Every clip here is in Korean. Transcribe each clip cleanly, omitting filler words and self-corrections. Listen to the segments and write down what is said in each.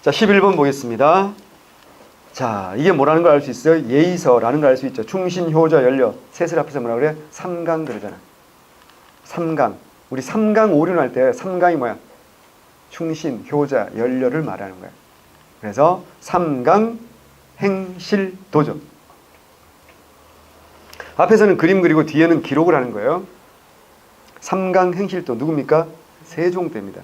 자, 11번 보겠습니다. 자, 이게 뭐라는 걸 알 수 있어요? 예의서라는 걸 알 수 있죠. 충신, 효자, 연려. 셋을 앞에서 뭐라 그래? 삼강 그러잖아. 삼강. 우리 삼강 오륜할 때 삼강이 뭐야? 충신, 효자, 연려를 말하는 거야. 그래서 삼강 행실도죠. 앞에서는 그림 그리고 뒤에는 기록을 하는 거예요. 삼강 행실도 누굽니까? 세종대입니다.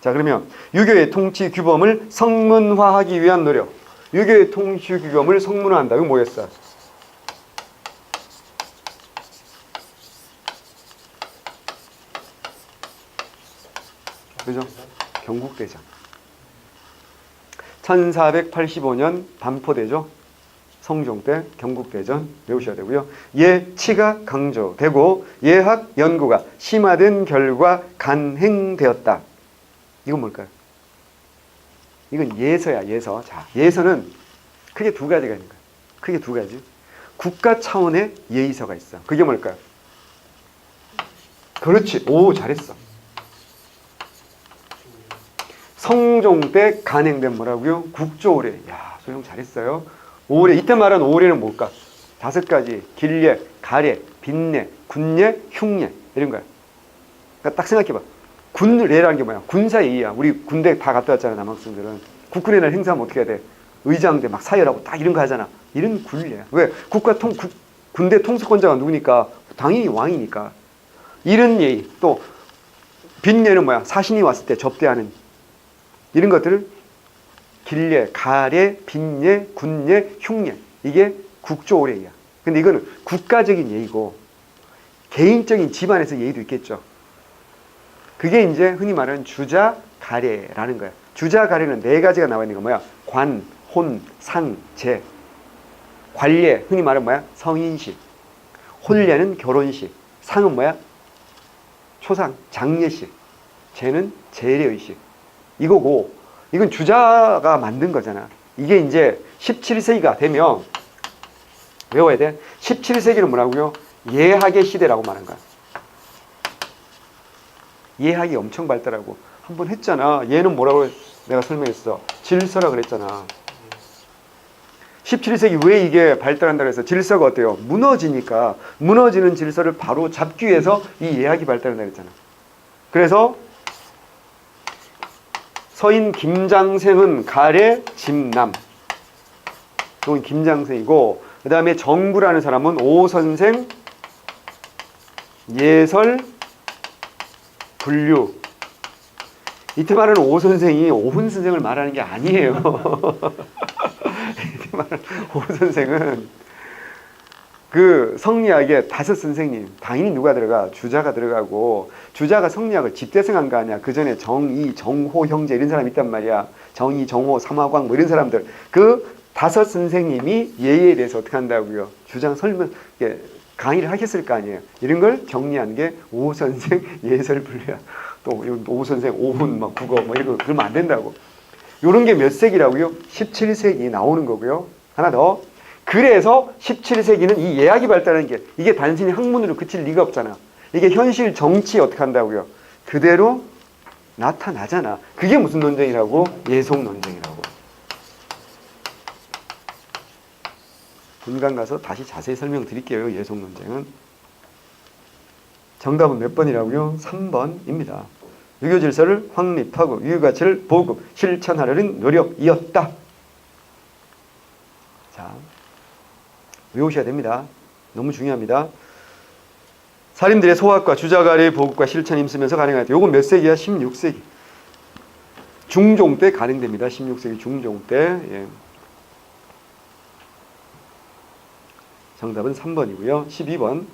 자, 그러면 유교의 통치 규범을 성문화하기 위한 노력. 유교의 통치 규범을 성문화한다. 이거 뭐였어? 그죠? 경국대전. 1485년 반포대죠. 성종 때 경국대전 외우셔야 되고요. 예치가 강조되고 예학 연구가 심화된 결과 간행되었다. 이건 뭘까요? 이건 예서야, 예서. 자, 예서는 크게 두 가지가 있는 거예요. 크게 두 가지. 국가 차원의 예의서가 있어. 그게 뭘까요? 그렇지. 오, 잘했어. 성종 때 간행된 뭐라고요? 국조오례. 야, 소영 잘했어요. 오례. 이때 말한 오례는 뭘까? 5가지. 길례, 가례, 빈례, 군례, 흉례. 이런 거야. 그러니까 딱 생각해봐. 군례라는 게 뭐야? 군사예의야. 우리 군대 다 갔다 왔잖아, 남학생들은. 국군의 날 행사하면 어떻게 해야 돼? 의장대 막 사열하고 딱 이런 거 하잖아. 이런 군례야. 왜? 군대 통수권자가 누구니까? 당연히 왕이니까. 이런 예의. 또 빈례는 뭐야? 사신이 왔을 때 접대하는 이런 것들을 길례, 가례, 빈례, 군례, 흉례. 이게 국조오례야. 근데 이거는 국가적인 예의고 개인적인 집안에서 예의도 있겠죠. 그게 이제 흔히 말하는 주자가례라는 거야. 주자가례는 4가지가 나와 있는 거 뭐야? 관, 혼, 상, 제. 관례, 흔히 말하는 뭐야? 성인식. 혼례는 결혼식. 상은 뭐야? 초상, 장례식. 제는 재례의식. 이거고, 이건 주자가 만든 거잖아. 이게 이제 17세기가 되면 외워야 돼. 17세기는 뭐라고요? 예학의 시대라고 말한 거야. 예학이 엄청 발달하고 한번 했잖아. 얘는 뭐라고 내가 설명했어? 질서라 그랬잖아. 17세기 왜 이게 발달한다고 해서 질서가 어때요? 무너지니까 무너지는 질서를 바로 잡기 위해서 이 예학이 발달한다고 했잖아. 그래서 서인 김장생은 가례 집남. 그건 김장생이고, 그 다음에 정구라는 사람은 오선생 예설 분류. 이때 말하는 오선생이 오훈 선생을 말하는 게 아니에요. 이때 말하는 오선생은 그 성리학의 5 선생님, 당연히 누가 들어가? 주자가 들어가고, 주자가 성리학을 집대성한 거 아니야. 그 전에 정이, 정호 형제 이런 사람이 있단 말이야. 정이, 정호, 삼화광 뭐 이런 사람들. 그 5 선생님이 예의에 대해서 어떻게 한다고요? 주장 설명, 강의를 하셨을 거 아니에요. 이런 걸 정리한 게 오 선생 예설 분류야. 또 오 선생 오훈 막 국어 뭐 이런 거 그러면 안 된다고. 이런 게 몇 세기라고요? 17세기 나오는 거고요. 하나 더. 그래서 17세기는 이 예학이 발달하는 게 이게 단순히 학문으로 그칠 리가 없잖아. 이게 현실 정치에 어떻게 한다고요? 그대로 나타나잖아. 그게 무슨 논쟁이라고? 예속 논쟁이라고. 분간 가서 다시 자세히 설명드릴게요. 예속 논쟁은. 정답은 몇 번이라고요? 3번입니다. 유교 질서를 확립하고 유교 가치를 보급, 실천하려는 노력이었다. 자, 외우셔야 됩니다. 너무 중요합니다. 사림들의 소학과 주자가례의 보급과 실천이 있으면서 가능하다. 요건 몇 세기야? 16세기. 중종 때 가능됩니다. 16세기 중종 때. 예. 정답은 3번이고요. 12번.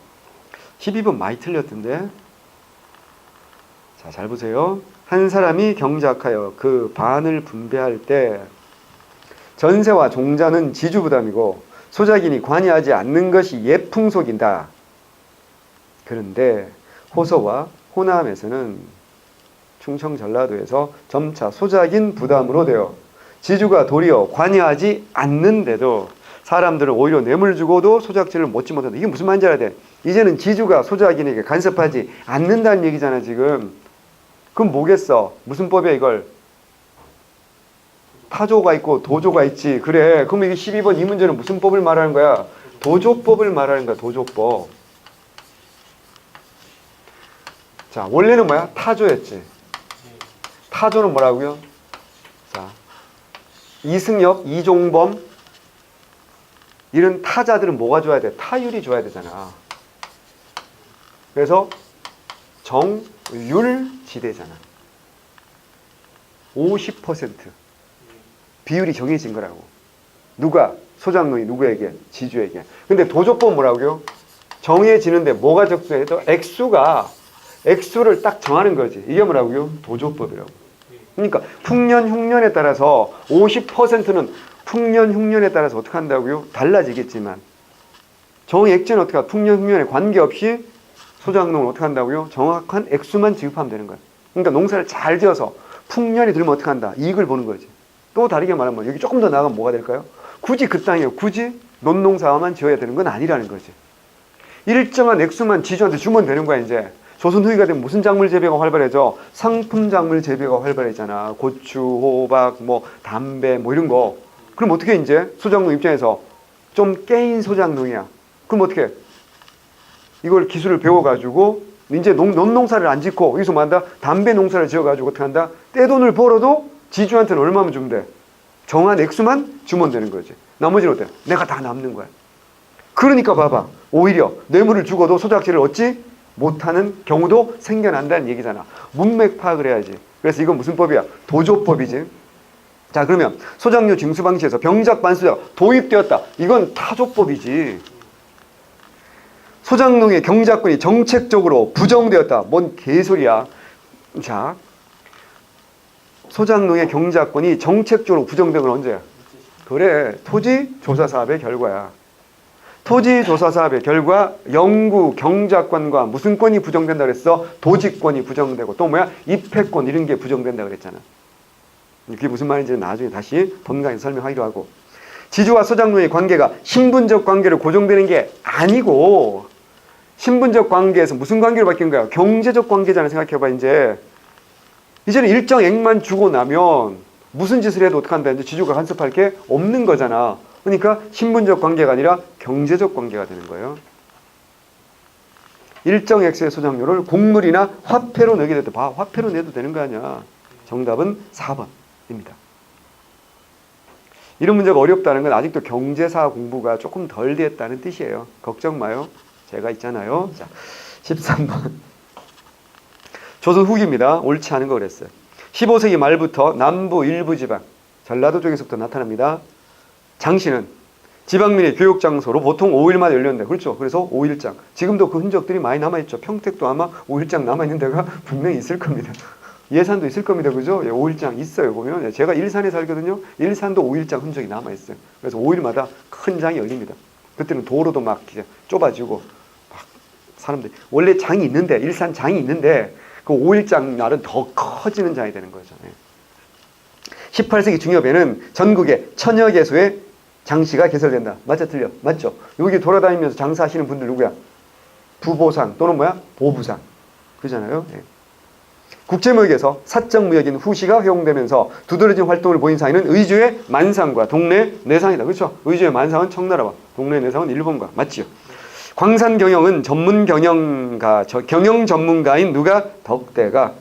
12번 많이 틀렸던데. 자, 잘 보세요. 한 사람이 경작하여 그 반을 분배할 때 전세와 종자는 지주부담이고 소작인이 관여하지 않는 것이 옛 풍속이다. 그런데 호서와 호남에서는 충청 전라도에서 점차 소작인 부담으로 되어 지주가 도리어 관여하지 않는데도 사람들은 오히려 뇌물 주고도 소작지를 못지 못한다. 이게 무슨 말인지 알아야 돼. 이제는 지주가 소작인에게 간섭하지 않는다는 얘기잖아 지금. 그럼 뭐겠어? 무슨 법이야 이걸? 타조가 있고 도조가 있지. 그래. 그럼 이게 12번 이 문제는 무슨 법을 말하는 거야? 도조법을 말하는 거야. 도조법. 자, 원래는 뭐야? 타조였지. 타조는 뭐라고요? 자, 이승엽, 이종범 이런 타자들은 뭐가 줘야 돼? 타율이 줘야 되잖아. 그래서 정율지대잖아. 50% 비율이 정해진 거라고. 누가? 소장농이 누구에게? 지주에게. 근데 도조법 뭐라고요? 정해지는데 뭐가 적중해? 또 액수를 딱 정하는 거지. 이게 뭐라고요? 도조법이라고. 그러니까 풍년, 흉년에 따라서 50%는 풍년, 흉년에 따라서 어떻게 한다고요? 달라지겠지만 정액제는 어떻게 할까? 풍년, 흉년에 관계없이 소작농을 어떻게 한다고요? 정확한 액수만 지급하면 되는 거야. 그러니까 농사를 잘 지어서 풍년이 들면 어떻게 한다? 이익을 보는 거지. 또 다르게 말하면 여기 조금 더 나가면 뭐가 될까요? 굳이 그 땅에 굳이 논농사만 지어야 되는 건 아니라는 거지. 일정한 액수만 지주한테 주면 되는 거야 이제. 조선 후기가 되면 무슨 작물 재배가 활발해져? 상품 작물 재배가 활발해잖아. 고추, 호박, 뭐 담배 뭐 이런 거. 그럼 어떻게 이제 소작농 입장에서 좀 깨인 소작농이야. 그럼 어떻게? 이걸 기술을 배워가지고 이제 논농사를 안 짓고 여기서 뭐 한다? 담배 농사를 지어가지고 어떻게 한다? 떼돈을 벌어도 지주한테는 얼마만 주면 돼? 정한 액수만 주면 되는 거지. 나머지는 어때? 내가 다 남는 거야. 그러니까 봐봐. 오히려 뇌물을 주고도 소작지를 얻지 못하는 경우도 생겨난다는 얘기잖아. 문맥 파악을 해야지. 그래서 이건 무슨 법이야? 도조법이지. 자, 그러면 소작류 징수 방식에서 병작 반수작 도입되었다. 이건 타조법이지. 소작농의 경작권이 정책적으로 부정되었다. 뭔 개소리야. 자, 소작농의 경작권이 정책적으로 부정된 건 언제야? 그래, 토지조사사업의 결과야. 토지조사사업의 결과 영구 경작권과 무슨 권이 부정된다 그랬어? 도지권이 부정되고 또 뭐야? 입회권 이런 게 부정된다 그랬잖아. 그게 무슨 말인지는 나중에 다시 본강에서 설명하기로 하고. 지주와 소작농의 관계가 신분적 관계로 고정되는 게 아니고 신분적 관계에서 무슨 관계로 바뀐 거야? 경제적 관계잖아. 생각해봐 이제. 이제는 일정액만 주고 나면 무슨 짓을 해도 어떻게 한다? 이제 지주가 간섭할 게 없는 거잖아. 그러니까 신분적 관계가 아니라 경제적 관계가 되는 거예요. 일정 액수의 소작료를 곡물이나 화폐로 내게 됐다. 봐, 화폐로 내도 되는 거 아니야. 정답은 4번입니다. 이런 문제가 어렵다는 건 아직도 경제사 공부가 조금 덜 됐다는 뜻이에요. 걱정 마요. 제가 있잖아요. 자, 13번. 조선 후기입니다. 옳지 않은 거 그랬어요. 15세기 말부터 남부 일부 지방, 전라도 쪽에서부터 나타납니다. 장씨는 지방민의 교육 장소로 보통 5일마다 열렸는데, 그렇죠. 그래서 5일장. 지금도 그 흔적들이 많이 남아있죠. 평택도 아마 5일장 남아있는 데가 분명히 있을 겁니다. 예산도 있을 겁니다. 그죠? 예, 5일장 있어요. 보면. 제가 일산에 살거든요. 일산도 5일장 흔적이 남아있어요. 그래서 5일마다 큰 장이 열립니다. 그때는 도로도 막 좁아지고, 막 사람들이. 원래 장이 있는데, 일산 장이 있는데, 그 5일장 날은 더 커지는 장이 되는 거죠. 18세기 중엽에는 전국에 천여 개소의 장씨가 개설된다. 맞죠? 틀려? 맞죠? 여기 돌아다니면서 장사하시는 분들 누구야? 부보상 또는 뭐야? 보부상. 그러잖아요. 네. 국제무역에서 사적무역인 후시가 회용되면서 두드러진 활동을 보인 사이는 의주의 만상과 동네 내상이다. 그렇죠? 의주의 만상은 청나라와 동네 내상은 일본과. 맞지요? 광산 경영은 경영 전문가인 누가? 덕대가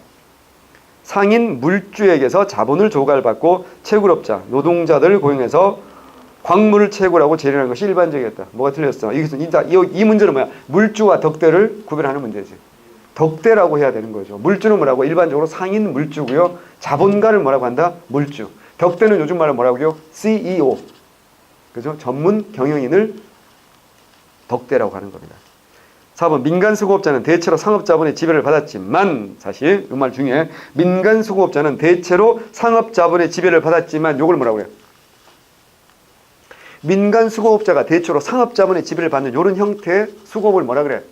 상인 물주에게서 자본을 조갈받고 채굴업자, 노동자들을 고용해서 광물을 채굴하고 재련하는 것이 일반적이었다. 뭐가 틀렸어? 이 문제는 뭐야? 물주와 덕대를 구별하는 문제지. 덕대라고 해야 되는 거죠. 물주는 뭐라고? 일반적으로 상인 물주고요. 자본가를 뭐라고 한다? 물주. 덕대는 요즘 말로 뭐라고요? CEO. 그죠? 전문 경영인을 덕대라고 하는 겁니다. 4번 민간수고업자는 대체로 상업자본의 지배를 받았지만, 사실 이 말 중에 민간수고업자는 대체로 상업자본의 지배를 받았지만 요걸 뭐라고 해요? 민간수고업자가 대체로 상업자본의 지배를 받는 이런 형태의 수고업을 뭐라 그래?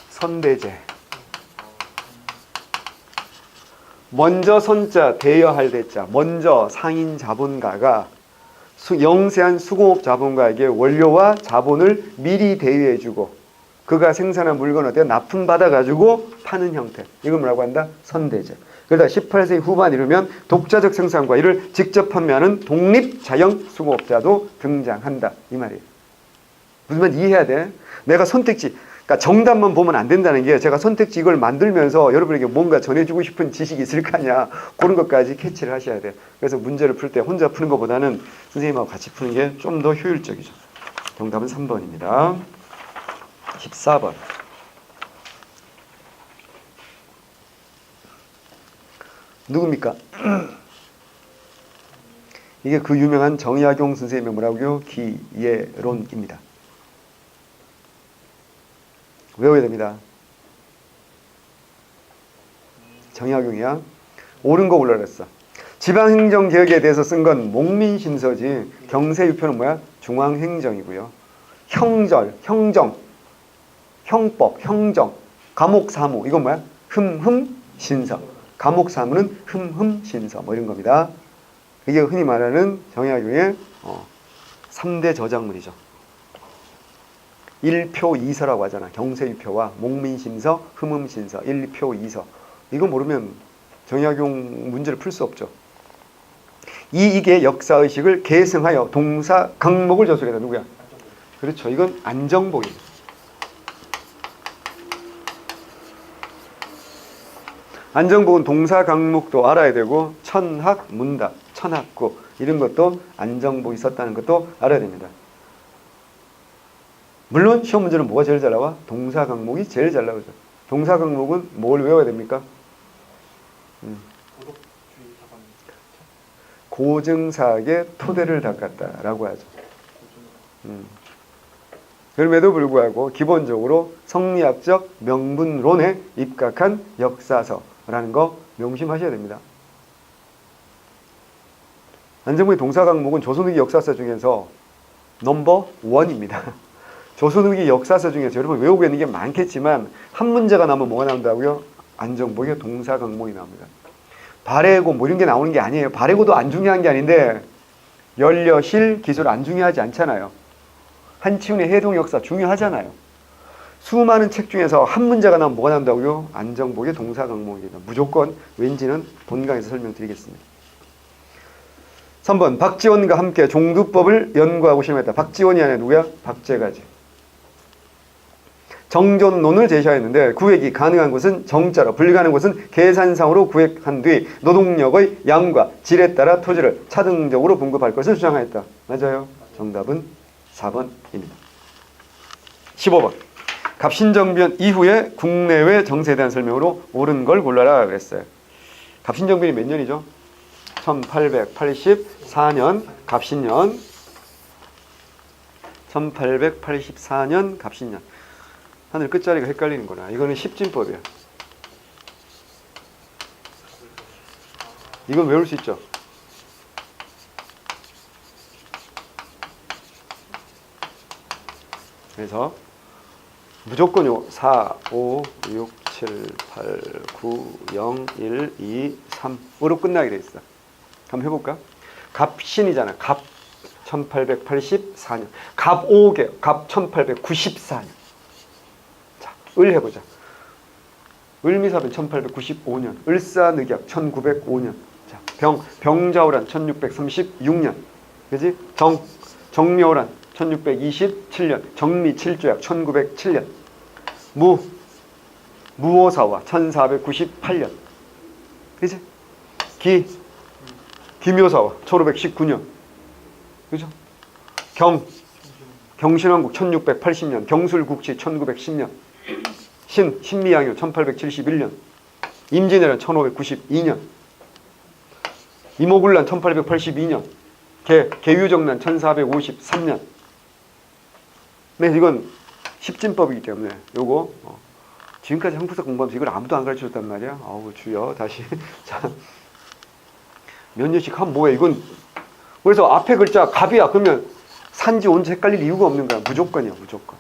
선대제. 먼저 선자 대여할 대자. 먼저 상인 자본가가 영세한 수공업 자본가에게 원료와 자본을 미리 대여해주고 그가 생산한 물건을 납품받아가지고 파는 형태. 이걸 뭐라고 한다? 선대제. 그러다 18세 후반 이르면 독자적 생산과 이를 직접 판매하는 독립자영 수공업자도 등장한다. 이 말이에요. 무슨 말인지 이해해야 돼. 내가 선택지, 그러니까 정답만 보면 안 된다는 게 제가 선택지 이걸 만들면서 여러분에게 뭔가 전해주고 싶은 지식이 있을 거 아니야. 그런 것까지 캐치를 하셔야 돼요. 그래서 문제를 풀 때 혼자 푸는 것보다는 선생님하고 같이 푸는 게 좀 더 효율적이죠. 정답은 3번입니다. 14번. 누굽니까? 이게 그 유명한 정약용 선생님의 뭐라고요? 기예론입니다. 외워야 됩니다. 정약용이야. 옳은 거 올라랬어. 지방행정개혁에 대해서 쓴 건 목민심서지. 경세유표는 뭐야? 중앙행정이고요. 형절, 형정, 형법, 형정, 감옥사무 이건 뭐야? 흠흠신서. 감옥사무는 흠흠신서 뭐 이런 겁니다. 이게 흔히 말하는 정약용의 3대 저작물이죠. 1표 2서라고 하잖아. 경세유표와 목민심서, 흠흠신서, 1표 2서. 이거 모르면 정약용 문제를 풀 수 없죠. 이익의 역사의식을 계승하여 동사 강목을 저술했다. 누구야? 그렇죠. 이건 안정복입니다. 안정복은 동사 강목도 알아야 되고 천학, 문답, 천학구 이런 것도 안정복이 있었다는 것도 알아야 됩니다. 물론 시험 문제는 뭐가 제일 잘 나와? 동사 강목이 제일 잘 나오죠. 동사 강목은 뭘 외워야 됩니까? 고증사학의 토대를 닦았다라고 하죠. 그럼에도 불구하고 기본적으로 성리학적 명분론에 입각한 역사서라는 거 명심하셔야 됩니다. 안정복의 동사 강목은 조선후기 역사서 중에서 넘버 1입니다. 조선후기 역사서 중에서 여러분 외우고 있는 게 많겠지만 한 문제가 나오면 뭐가 나온다고요? 안정복의 동사 강목이 나옵니다. 발해고 뭐 이런 게 나오는 게 아니에요. 발해고도 안 중요한 게 아닌데 연려, 실, 기술 안 중요하지 않잖아요. 한치훈의 해동 역사 중요하잖아요. 수많은 책 중에서 한 문제가 나오면 뭐가 나온다고요? 안정복의 동사 강목입니다. 무조건 왠지는 본강에서 설명드리겠습니다. 3번 박지원과 함께 종두법을 연구하고 실험했다. 박지원이 아니라 누구야? 박제가지. 정존론을 제시하였는데 구획이 가능한 것은 정자로 불가능한 것은 계산상으로 구획한 뒤 노동력의 양과 질에 따라 토지를 차등적으로 분급할 것을 주장하였다. 맞아요. 정답은 4번입니다. 15번 갑신정변 이후에 국내외 정세에 대한 설명으로 옳은 걸 골라라 그랬어요. 갑신정변이 몇 년이죠? 1884년 갑신년. 1884년 갑신년. 하늘 끝자리가 헷갈리는구나. 이거는 십진법이야. 이건 외울 수 있죠? 그래서 무조건 요 4, 5, 6, 7, 8, 9, 0, 1, 2, 3으로 끝나게 돼 있어. 한번 해볼까? 갑신이잖아. 갑 1884년. 갑 5개. 갑 1894년. 자, 을 해보자. 을미사변 1895년. 을사늑약 1905년. 자, 병자호란 1636년. 그지? 정묘란 1627년. 정미칠조약 1907년. 무오사화 1498년. 그지? 기묘사화 1519년. 그죠? 경신왕국 1680년. 경술국치 1910년. 신미양요 1871년. 임진왜란 1592년. 이모군란 1882년. 계유정난 1453년. 네, 이건 십진법이기 때문에 요거 지금까지 한국사 공부하면서 이걸 아무도 안 가르쳐줬단 말이야. 아우 주여 다시 자, 몇 년씩 하면 뭐해 이건. 그래서 앞에 글자 갑이야. 그러면 산지 온지 헷갈릴 이유가 없는 거야. 무조건이야 무조건.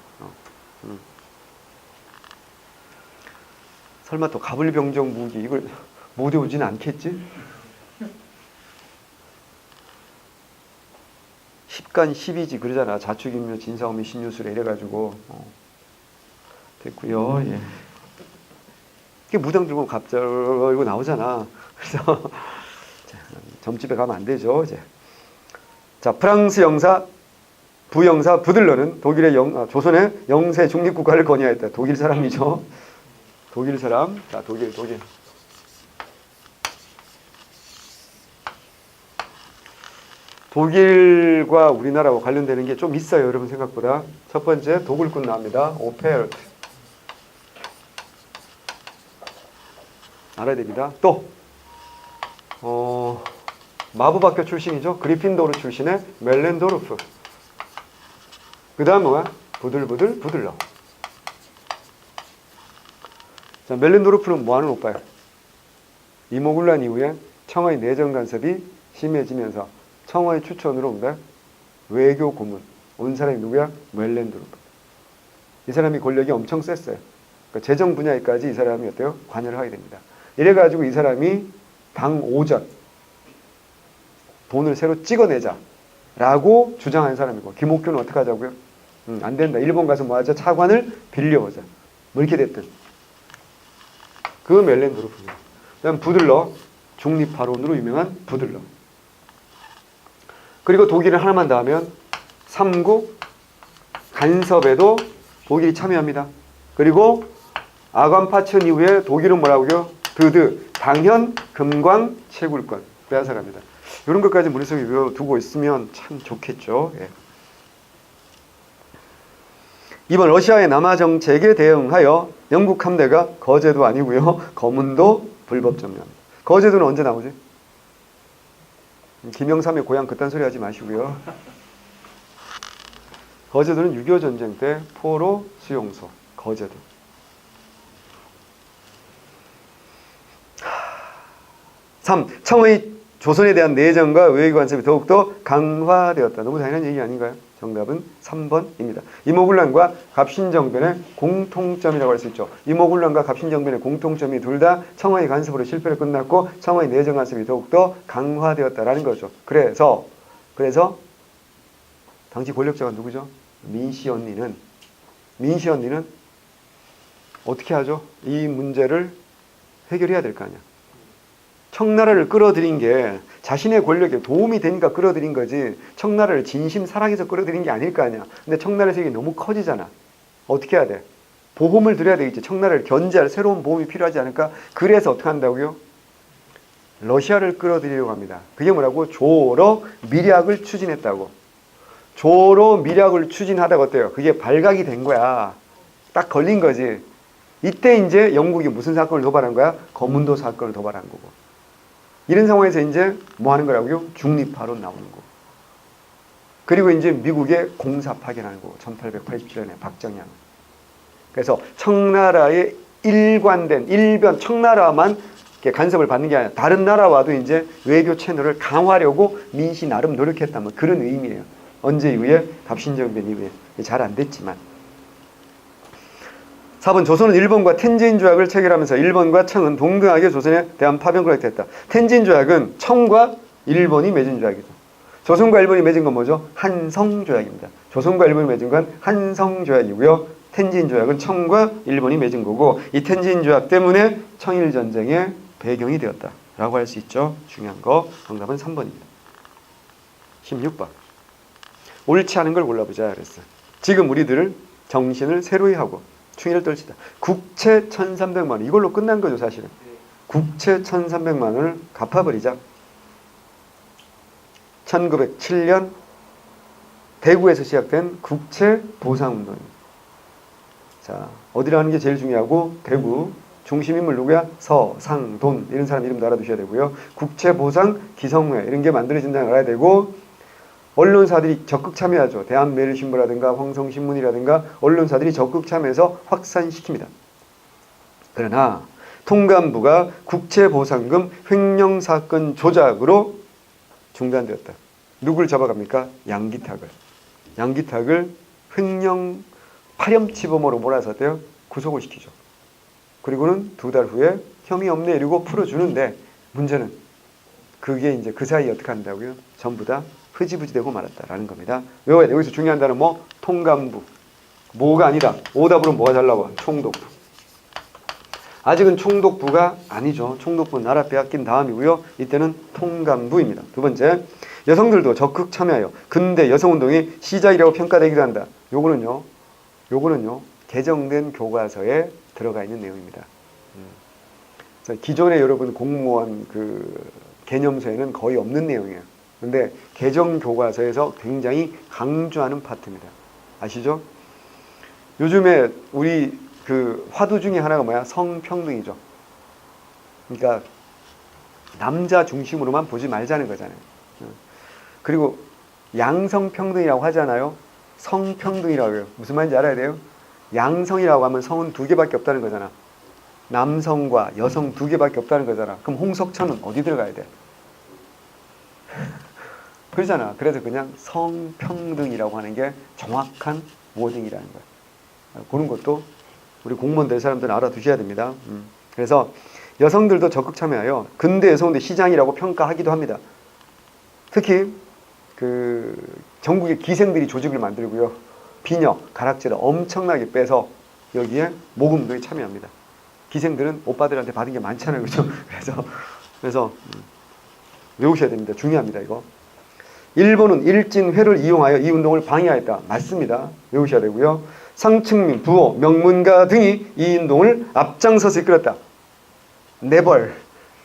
설마 또 갑을병정 무기 이걸 못 외우지는 않겠지? 10간 12지 그러잖아. 자축인묘 진사오미 신유술에 이래가지고 됐고요. 예. 그게 무당 들고 갑자기 나오잖아. 그래서 점집에 가면 안 되죠. 이제. 자, 프랑스 영사 부영사 부들러는 조선의 영세 중립국가를 건의하였다. 독일 사람이죠. 독일 사람. 자, 독일. 독일과 우리나라와 관련되는 게 좀 있어요, 여러분 생각보다. 첫 번째 도굴꾼 나옵니다. 오페르트. 알아야 됩니다. 또 마법학교 출신이죠. 그리핀도르 출신의 멜렌도르프. 그 다음 뭐야? 부들러. 자, 멜렌도르프는 뭐하는 오빠야? 이모군란 이후에 청와의 내정 간섭이 심해지면서 청와의 추천으로 온다. 외교 고문. 온 사람이 누구야? 멜렌도르프. 이 사람이 권력이 엄청 셌어요. 그러니까 재정 분야에까지 이 사람이 어때요? 관여를 하게 됩니다. 이래가지고 이 사람이 당 오전 돈을 새로 찍어내자라고 주장하는 사람이고, 김옥규는 어떻게 하자고요? 안 된다. 일본 가서 뭐 하자? 차관을 빌려오자. 뭐 이렇게 됐든. 그 멜렌도르프입니다. 그다음 부들러. 중립파론으로 유명한 부들러. 그리고 독일은 하나만 더 하면 삼국 간섭에도 독일이 참여합니다. 그리고 아관파천 이후에 독일은 뭐라고요? 당현, 금광, 채굴권 빼앗아갑니다. 이런 것까지 머릿속에 외워두고 있으면 참 좋겠죠. 예. 이번 러시아의 남하 정책에 대응하여 영국 함대가 거제도 아니고요. 거문도 불법 점령합니다. 거제도는 언제 나오지? 김영삼의 고향 그딴 소리 하지 마시고요. 거제도는 6.25 전쟁 때 포로 수용소 거제도. 3. 청의 조선에 대한 내정과 외교 간섭이 더욱더 강화되었다. 너무 당연한 얘기 아닌가요? 정답은 3번입니다. 이모군란과 갑신정변의 공통점이라고 할 수 있죠. 이모군란과 갑신정변의 공통점이 둘 다 청와의 간섭으로 실패로 끝났고 청와의 내정 간섭이 더욱더 강화되었다라는 거죠. 그래서 당시 권력자가 누구죠? 민씨 언니는 어떻게 하죠? 이 문제를 해결해야 될 거 아니야. 청나라를 끌어들인 게 자신의 권력에 도움이 되니까 끌어들인 거지, 청나라를 진심 사랑해서 끌어들인 게 아닐 거 아니야. 근데 청나라 세력이 너무 커지잖아. 어떻게 해야 돼? 보험을 들여야 되겠지. 청나라를 견제할 새로운 보험이 필요하지 않을까? 그래서 어떻게 한다고요? 러시아를 끌어들이려고 합니다. 그게 뭐라고? 조로 밀약을 추진했다고. 조로 밀약을 추진하다가 어때요? 그게 발각이 된 거야. 딱 걸린 거지. 이때 이제 영국이 무슨 사건을 도발한 거야? 거문도 사건을 도발한 거고. 이런 상황에서 이제 뭐 하는 거라고요? 중립파로 나오는 거. 그리고 이제 미국에 공사 파견하는 거. 1887년에 박정희하는. 그래서 청나라의 일변 청나라만 간섭을 받는 게 아니라 다른 나라와도 이제 외교 채널을 강화하려고 민씨 나름 노력했다면 그런 의미예요. 언제 이후에? 갑신정변 이후에. 잘 안 됐지만. 4번 조선은 일본과 텐진 조약을 체결하면서 일본과 청은 동등하게 조선에 대한 파병을 했다. 텐진 조약은 청과 일본이 맺은 조약이죠. 조선과 일본이 맺은 건 뭐죠? 한성 조약입니다. 조선과 일본이 맺은 건 한성 조약이고요. 텐진 조약은 청과 일본이 맺은 거고, 이 텐진 조약 때문에 청일 전쟁의 배경이 되었다라고 할 수 있죠. 중요한 거. 정답은 3번입니다. 16번. 옳지 않은 걸 골라보자 그랬어. 지금 우리들 정신을 새로이 하고 충의를 떨치다. 국채 1,300만 원. 이걸로 끝난 거죠, 사실은. 국채 1,300만 원을 갚아버리자. 1907년 대구에서 시작된 국채 보상운동입니다. 자, 어디라는 게 제일 중요하고, 대구. 중심 인물 누구야? 서상돈. 이런 사람 이름도 알아두셔야 되고요. 국채 보상 기성회. 이런 게 만들어진다는 걸 알아야 되고, 언론사들이 적극 참여하죠. 대한매일신문이라든가 황성신문이라든가 언론사들이 적극 참여해서 확산시킵니다. 그러나 통감부가 국채보상금 횡령사건 조작으로 중단되었다. 누굴 잡아갑니까? 양기탁을 횡령 파렴치범으로 몰아서대요. 구속을 시키죠. 그리고는 2달 후에 혐의 없네 이러고 풀어주는데, 문제는 그게 이제 그 사이에 어떻게 한다고요? 전부 다 흐지부지 되고 말았다라는 겁니다. 외워야 돼. 여기서 중요한 단어는 뭐? 통감부. 뭐가 아니다. 오답으로 뭐가 잘 나와? 총독부. 아직은 총독부가 아니죠. 총독부는 나라 빼앗긴 다음이고요. 이때는 통감부입니다. 두 번째, 여성들도 적극 참여하여 근대 여성운동의 시작이라고 평가되기도 한다. 요거는요 개정된 교과서에 들어가 있는 내용입니다. 기존에 여러분 공무원 그 개념서에는 거의 없는 내용이에요. 근데 개정 교과서에서 굉장히 강조하는 파트입니다. 아시죠? 요즘에 우리 그 화두 중에 하나가 뭐야? 성평등이죠. 그러니까 남자 중심으로만 보지 말자는 거잖아요. 그리고 양성평등이라고 하잖아요. 성평등이라고 해요. 무슨 말인지 알아야 돼요? 양성이라고 하면 성은 두 개밖에 없다는 거잖아. 남성과 여성 두 개밖에 없다는 거잖아. 그럼 홍석천은 어디 들어가야 돼? 그러잖아. 그래서 그냥 성평등이라고 하는 게 정확한 워딩이라는 거야. 그런 것도 우리 공무원 될 사람들은 알아두셔야 됩니다. 그래서 여성들도 적극 참여하여 근대 여성운동 시장이라고 평가하기도 합니다. 특히 그 전국의 기생들이 조직을 만들고요. 비녀, 가락지를 엄청나게 빼서 여기에 모금운동에 참여합니다. 기생들은 오빠들한테 받은 게 많잖아요. 그죠? 그래서 외우셔야 됩니다. 중요합니다. 이거. 일본은 일진회를 이용하여 이 운동을 방해하였다. 맞습니다. 외우셔야 되고요. 상층민, 부호, 명문가 등이 이 운동을 앞장서서 이끌었다. never.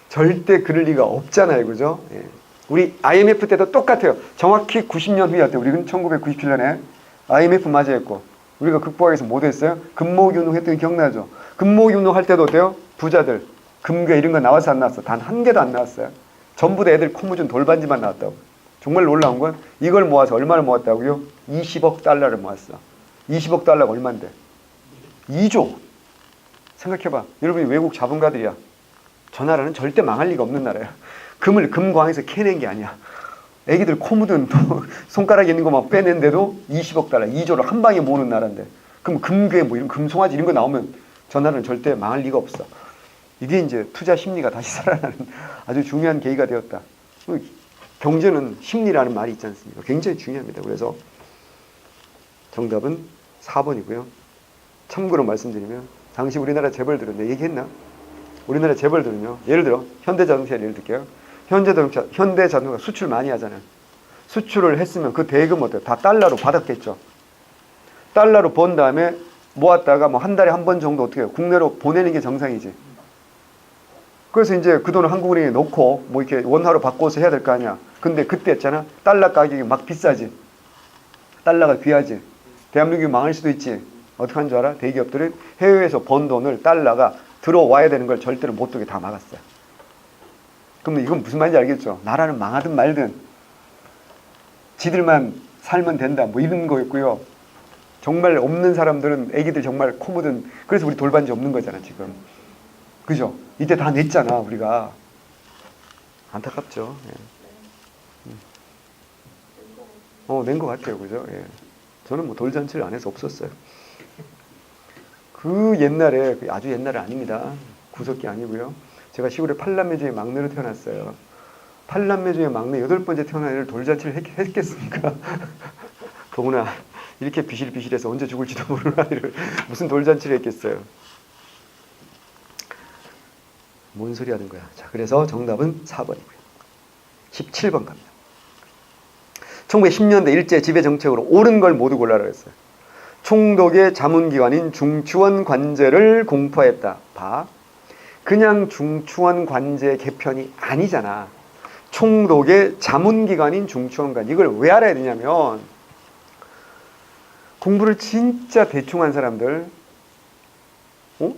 절대 그럴 리가 없잖아요. 그죠? 예. 우리 IMF 때도 똑같아요. 정확히 90년 후였대요. 우리는 1997년에 IMF 맞이했고 우리가 극복하기 위해서 뭐 했어요? 금모으기 운동 했더니 기억나죠? 금모으기 운동 할 때도 어때요? 부자들 금괴 이런 거 나와서 안 나왔어. 단 한 개도 안 나왔어요. 전부 다 애들 코 묻은 돌반지만 나왔다고. 정말 놀라운 건 이걸 모아서 얼마를 모았다고요? 20억 달러를 모았어. 20억 달러가 얼만데? 2조. 생각해봐. 여러분이 외국 자본가들이야. 저 나라는 절대 망할 리가 없는 나라야. 금을 금광에서 캐낸 게 아니야. 애기들 코 묻은 손가락에 있는 것만 빼낸데도 20억 달러, 2조를 한 방에 모으는 나라인데. 그럼 금괴 뭐 이런 금송아지 이런 거 나오면 저 나라는 절대 망할 리가 없어. 이게 이제 투자 심리가 다시 살아나는 아주 중요한 계기가 되었다. 경제는 심리라는 말이 있지 않습니까? 굉장히 중요합니다. 그래서 정답은 4번이고요. 참고로 말씀드리면 당시 우리나라 재벌들은 내 얘기했나? 우리나라 재벌들은요. 예를 들어 현대자동차를 예를 들게요. 현대자동차 수출 많이 하잖아요. 수출을 했으면 그 대금 어때요? 다 달러로 받았겠죠. 달러로 번 다음에 모았다가 뭐 한 달에 한 번 정도 어떻게 해요? 국내로 보내는 게 정상이지. 그래서 이제 그 돈을 한국은행에 넣고 뭐 이렇게 원화로 바꿔서 해야 될 거 아니야. 근데 그때 있잖아. 달러 가격이 막 비싸지. 달러가 귀하지. 대한민국이 망할 수도 있지. 어떻게 하는 줄 알아? 대기업들은 해외에서 번 돈을 달러가 들어와야 되는 걸 절대로 못 들게 다 막았어요. 그러면 이건 무슨 말인지 알겠죠? 나라는 망하든 말든 지들만 살면 된다. 뭐 이런 거였고요. 정말 없는 사람들은 애기들 정말 코 묻은 그래서 우리 돌반지 없는 거잖아 지금. 그죠? 이때 다 냈잖아 우리가. 안타깝죠. 예. 낸 것 같아요. 그죠? 예. 저는 뭐 돌잔치를 안 해서 없었어요. 그 옛날에 아주 옛날은 아닙니다. 구석기 아니고요. 제가 시골에 8남매 중에 막내로 태어났어요. 8남매 중에 막내 8번째 태어난 애를 돌잔치를 했겠습니까? 더구나 이렇게 비실비실해서 언제 죽을지도 모르는 아이를 무슨 돌잔치를 했겠어요. 뭔 소리 하는 거야. 자, 그래서 정답은 4번이고요. 17번 갑니다. 1910년대 일제 지배 정책으로 옳은 걸 모두 골라라 했어요. 총독의 자문기관인 중추원 관제를 공포했다. 봐. 그냥 중추원 관제 개편이 아니잖아. 총독의 자문기관인 중추원 관제. 이걸 왜 알아야 되냐면 공부를 진짜 대충 한 사람들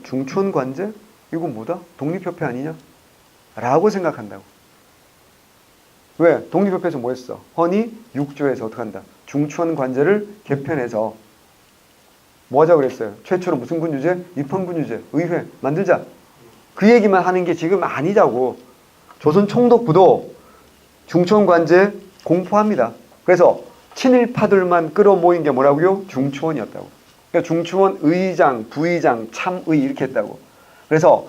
중추원 관제? 이거 뭐다? 독립협회 아니냐? 라고 생각한다고. 왜? 독립협회에서 뭐 했어? 허니 6조에서 어떻게 한다? 중추원 관제를 개편해서 뭐 하자 그랬어요? 최초로 무슨 군주제? 입헌군주제, 의회 만들자. 그 얘기만 하는 게 지금 아니자고. 조선 총독부도 중추원 관제 공포합니다. 그래서 친일파들만 끌어모인 게 뭐라고요? 중추원이었다고. 그러니까 중추원 의장, 부의장, 참의 이렇게 했다고. 그래서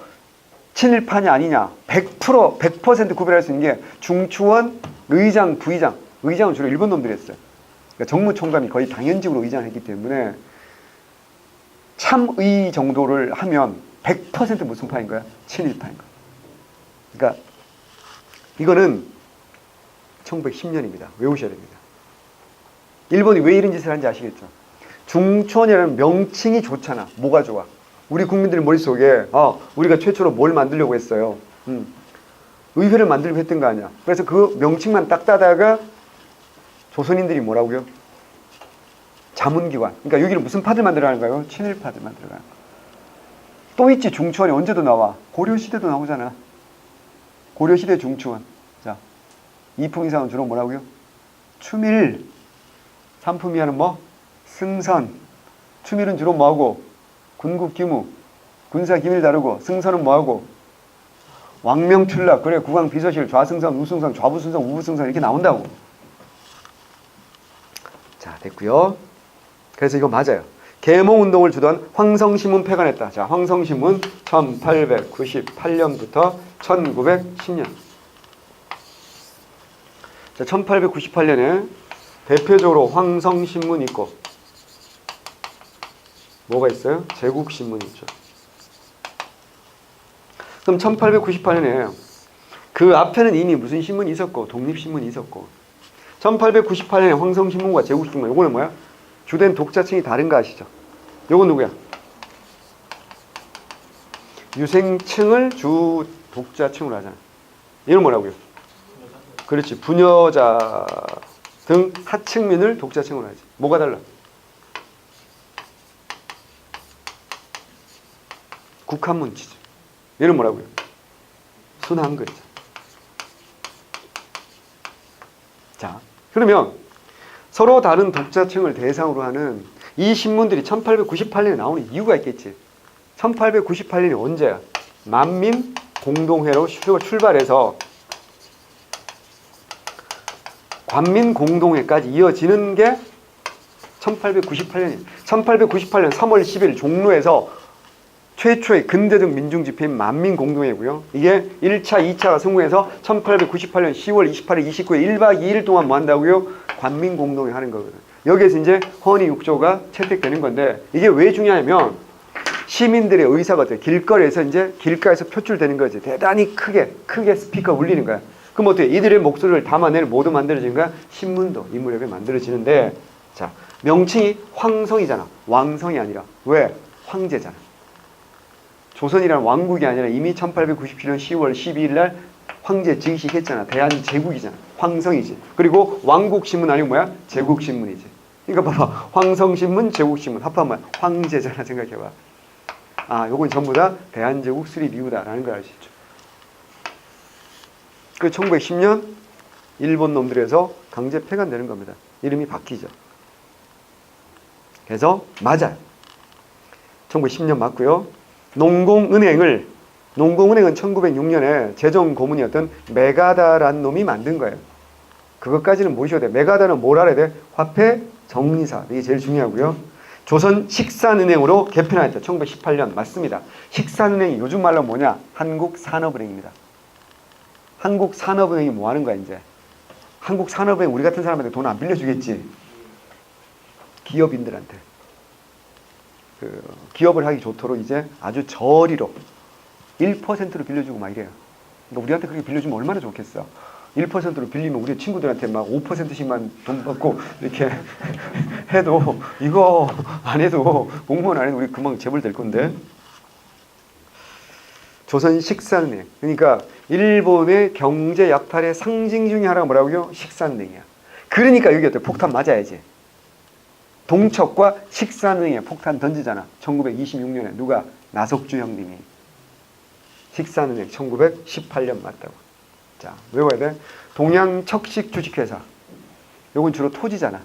친일파냐 아니냐 100% 구별할 수 있는 게 중추원, 의장, 부의장. 의장은 주로 일본 놈들이 했어요. 그러니까 정무총감이 거의 당연직으로 의장을 했기 때문에 참의 정도를 하면 100% 무슨 파인 거야? 친일파인 거야. 그러니까 이거는 1910년입니다. 외우셔야 됩니다. 일본이 왜 이런 짓을 하는지 아시겠죠? 중천이라는 명칭이 좋잖아. 뭐가 좋아? 우리 국민들 머릿속에 우리가 최초로 뭘 만들려고 했어요? 의회를 만들려고 했던 거 아니야. 그래서 그 명칭만 딱 따다가 조선인들이 뭐라고요? 자문기관. 그러니까 여기를 무슨 파들 만들어가는 거예요? 친일파들 만들어가는 거야. 또 있지. 중추원이 언제도 나와. 고려시대도 나오잖아. 고려시대 중추원. 자, 이풍이상은 주로 뭐라고요? 추밀. 삼품이하는 뭐? 승선. 추밀은 주로 뭐하고? 군국기무. 군사기밀 다루고. 승선은 뭐하고? 왕명출납. 그래, 국왕비서실, 좌승선, 우승선, 좌부승선, 우부승선 이렇게 나온다고. 자, 됐고요. 그래서 이거 맞아요. 계몽운동을 주던 황성신문 폐간했다. 자, 황성신문 1898년부터 1910년. 자, 1898년에 대표적으로 황성신문 있고 뭐가 있어요? 제국신문이 있죠. 그럼 1898년에 그 앞에는 이미 무슨 신문이 있었고 독립신문이 있었고 1898년에 황성신문과 제국신문 요거는 뭐야? 주된 독자층이 다른 거 아시죠? 요건 누구야? 유생층을 주 독자층으로 하잖아. 얘는 뭐라고요? 그렇지. 부녀자 등 하층민을 독자층으로 하지. 뭐가 달라? 국한문치죠. 얘는 뭐라고요? 순한글자. 자, 그러면 서로 다른 독자층을 대상으로 하는 이 신문들이 1898년에 나오는 이유가 있겠지. 1898년이 언제야? 만민공동회로 출발해서 관민공동회까지 이어지는 게 1898년이에요. 1898년 3월 10일 종로에서 최초의 근대적 민중집회인 만민공동회고요. 이게 1차, 2차가 성공해서 1898년 10월 28일, 29일 1박 2일 동안 뭐 한다고요? 관민공동회 하는 거거든. 여기에서 이제 헌의 6조가 채택되는 건데 이게 왜 중요하냐면 시민들의 의사가 어때요? 길거리에서 이제 길가에서 표출되는 거지. 대단히 크게 스피커 울리는 거야. 그럼 어떻게? 이들의 목소리를 담아낼 모두 만들어지는 거야? 신문도 이 무렵에 만들어지는데 자, 명칭이 황성이잖아. 왕성이 아니라. 왜? 황제잖아. 조선이라는 왕국이 아니라 이미 1897년 10월 12일 날 황제 즉위식했잖아. 대한제국이잖아. 황성이지. 그리고 왕국신문 아니고 뭐야? 제국신문이지. 그러니까 봐봐. 황성신문, 제국신문 합하면 황제잖아. 생각해봐. 아, 요건 전부 다 대한제국 수립 이후다라는 걸 알 수 있죠. 그 1910년 일본 놈들에서 강제 폐간되는 겁니다. 이름이 바뀌죠. 그래서 맞아요. 1910년 맞고요. 농공은행은 1906년에 재정 고문이었던 메가다라는 놈이 만든 거예요. 그것까지는 모셔야 돼. 메가다는 뭘 알아야 돼? 화폐 정리사. 이게 제일 중요하고요. 조선 식산은행으로 개편하였죠. 1918년 맞습니다. 식산은행이 요즘 말로 뭐냐? 한국산업은행입니다. 한국산업은행이 뭐 하는 거야 이제? 한국산업은행 우리 같은 사람한테 돈 안 빌려주겠지. 기업인들한테. 기업을 하기 좋도록 이제 아주 저리로 1%로 빌려주고 막 이래요. 그러니까 우리한테 그렇게 빌려주면 얼마나 좋겠어. 1%로 빌리면 우리 친구들한테 막 5%씩만 돈 받고 이렇게 해도 이거 안 해도 공무원 안 해도 우리 금방 재벌 될 건데. 조선 식산은행. 그러니까 일본의 경제 약탈의 상징 중에 하나가 뭐라고요? 식산은행이야. 그러니까 여기 어때? 폭탄 맞아야지. 동척과 식산은행에 폭탄 던지잖아. 1926년에 누가? 나석주 형님이. 식산은행 1918년 맞다고. 자, 외워야 돼. 동양척식 주식회사. 요건 주로 토지잖아.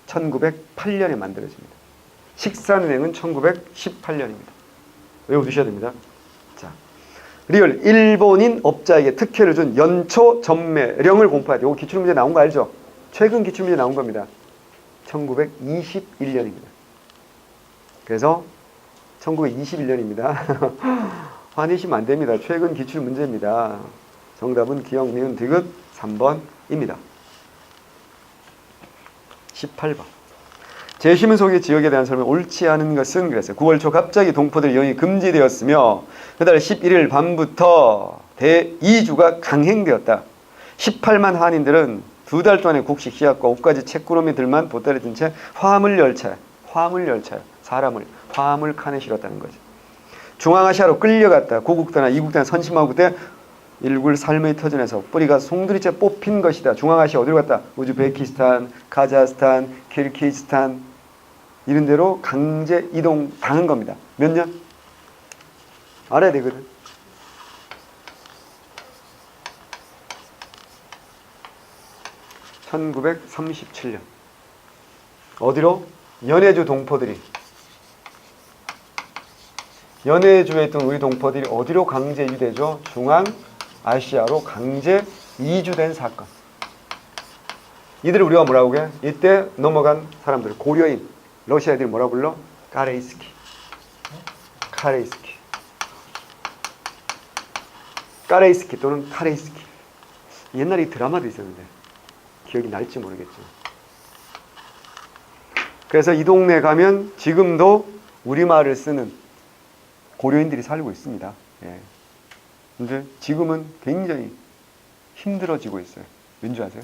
1908년에 만들어집니다. 식산은행은 1918년입니다. 외워두셔야 됩니다. 자, 리얼 일본인 업자에게 특혜를 준 연초 전매령을 공포해야 돼. 요거 기출문제 나온 거 알죠? 최근 기출문제 나온 겁니다. 1921년입니다. 그래서 1921년입니다. 화내시면 안 됩니다. 최근 기출 문제입니다. 정답은 기억, 니은, 디귿 3번입니다. 18번. 제시문 속의 지역에 대한 설명 옳지 않은 것은 그랬어요. 9월 초 갑자기 동포들 영입이 금지되었으며 그달 11일 밤부터 대2주가 강행되었다. 18만 한인들은 2달 동안의 국식 시약과 옷까지 책구러미들만 보따리 든 채 화물열차에 사람을 화물칸에 실었다는 거죠. 중앙아시아로 끌려갔다. 고국대나 이국대나 선심하고 그때 일굴 삶의 터전에서 뿌리가 송두리째 뽑힌 것이다. 중앙아시아 어디로 갔다? 우즈베키스탄, 카자흐스탄, 키르기스탄 이런 데로 강제 이동 당한 겁니다. 몇 년? 알아야 되거든. 1937년. 어디로? 연해주 동포들이. 연해주에 있던 우리 동포들이 어디로 강제 이주되죠? 중앙아시아로 강제 이주된 사건. 이들을 우리가 뭐라고 해? 이때 넘어간 사람들, 고려인, 러시아 애들이 뭐라고 불러? 카레이스키. 카레이스키 또는 카레이스키. 옛날에 이 드라마도 있었는데 기억이 날지 모르겠죠. 그래서 이 동네 가면 지금도 우리말을 쓰는 고려인들이 살고 있습니다. 예. 근데 지금은 굉장히 힘들어지고 있어요. 왠지 아세요?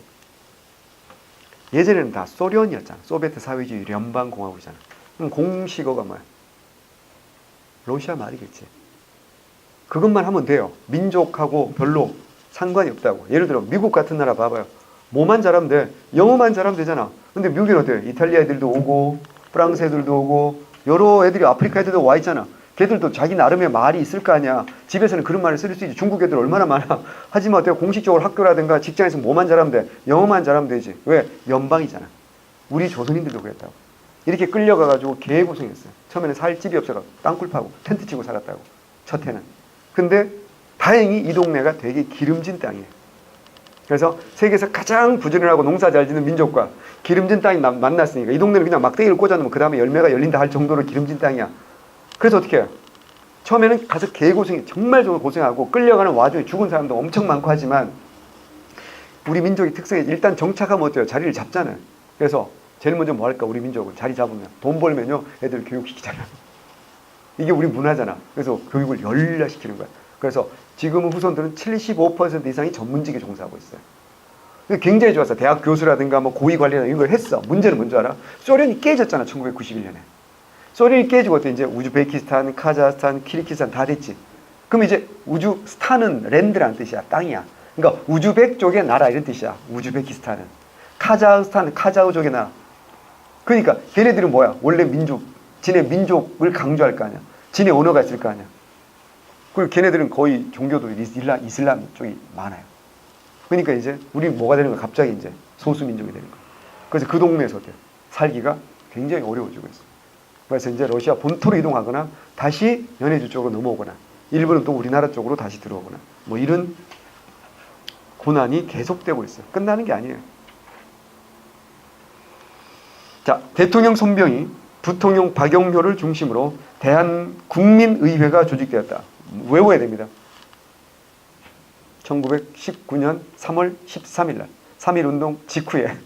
예전에는 다 소련이었잖아. 소비에트 사회주의 연방공화국이잖아. 그럼 공식어가 뭐야? 러시아 말이겠지. 그것만 하면 돼요. 민족하고 별로 상관이 없다고. 예를 들어 미국 같은 나라 봐봐요. 뭐만 잘하면 돼. 영어만 잘하면 되잖아. 근데 미국은 어때요? 이탈리아 애들도 오고 프랑스 애들도 오고 여러 애들이 아프리카 애들도 와 있잖아. 걔들도 자기 나름의 말이 있을 거 아니야. 집에서는 그런 말을 쓸 수 있지. 중국 애들 얼마나 많아. 하지만 어때요? 공식적으로 학교라든가 직장에서 뭐만 잘하면 돼. 영어만 잘하면 되지. 왜? 연방이잖아. 우리 조선인들도 그랬다고. 이렇게 끌려가가지고 개고생했어요. 처음에는 살 집이 없어가지고 땅굴 파고 텐트 치고 살았다고. 첫 해는. 근데 다행히 이 동네가 되게 기름진 땅이에요. 그래서 세계에서 가장 부지런하고 농사 잘 짓는 민족과 기름진 땅이 만났으니까 이 동네는 그냥 막대기를 꽂아놓으면 그 다음에 열매가 열린다 할 정도로 기름진 땅이야. 그래서 어떻게 해요? 처음에는 가서 정말 고생하고 끌려가는 와중에 죽은 사람도 엄청 많고 하지만 우리 민족의 특성이 일단 정착하면 어때요? 자리를 잡잖아요. 그래서 제일 먼저 뭐 할까? 우리 민족은 자리 잡으면 돈 벌면요 애들 교육시키잖아요. 이게 우리 문화잖아. 그래서 교육을 열려시키는 거야. 그래서 지금은 후손들은 75% 이상이 전문직에 종사하고 있어요. 굉장히 좋았어. 대학 교수라든가 뭐 고위 관리나 이런 걸 했어. 문제는 뭔지 알아? 소련이 깨졌잖아. 1991년에. 소련이 깨지고 이제 우즈베키스탄, 카자흐스탄, 키르기스탄 다 됐지. 그럼 이제 우즈스탄은 랜드라는 뜻이야. 땅이야. 그러니까 우즈벡 쪽의 나라 이런 뜻이야. 우즈베키스탄은. 카자흐스탄, 카자흐 쪽의 나라. 그러니까 걔네들은 뭐야? 원래 민족, 지네 민족을 강조할 거 아니야. 지네 언어가 있을 거 아니야. 그리고 걔네들은 거의 종교도 이슬람 쪽이 많아요. 그러니까 이제 우리 뭐가 되는 거야? 갑자기 이제 소수민족이 되는 거야. 그래서 그 동네에서 살기가 굉장히 어려워지고 있어. 그래서 이제 러시아 본토로 이동하거나 다시 연해주 쪽으로 넘어오거나 일부는 또 우리나라 쪽으로 다시 들어오거나 뭐 이런 고난이 계속되고 있어요. 끝나는 게 아니에요. 자, 대통령 손병이 부통령 박영효를 중심으로 대한국민의회가 조직되었다. 외워야 됩니다. 1919년 3월 13일 날 3.1운동 직후에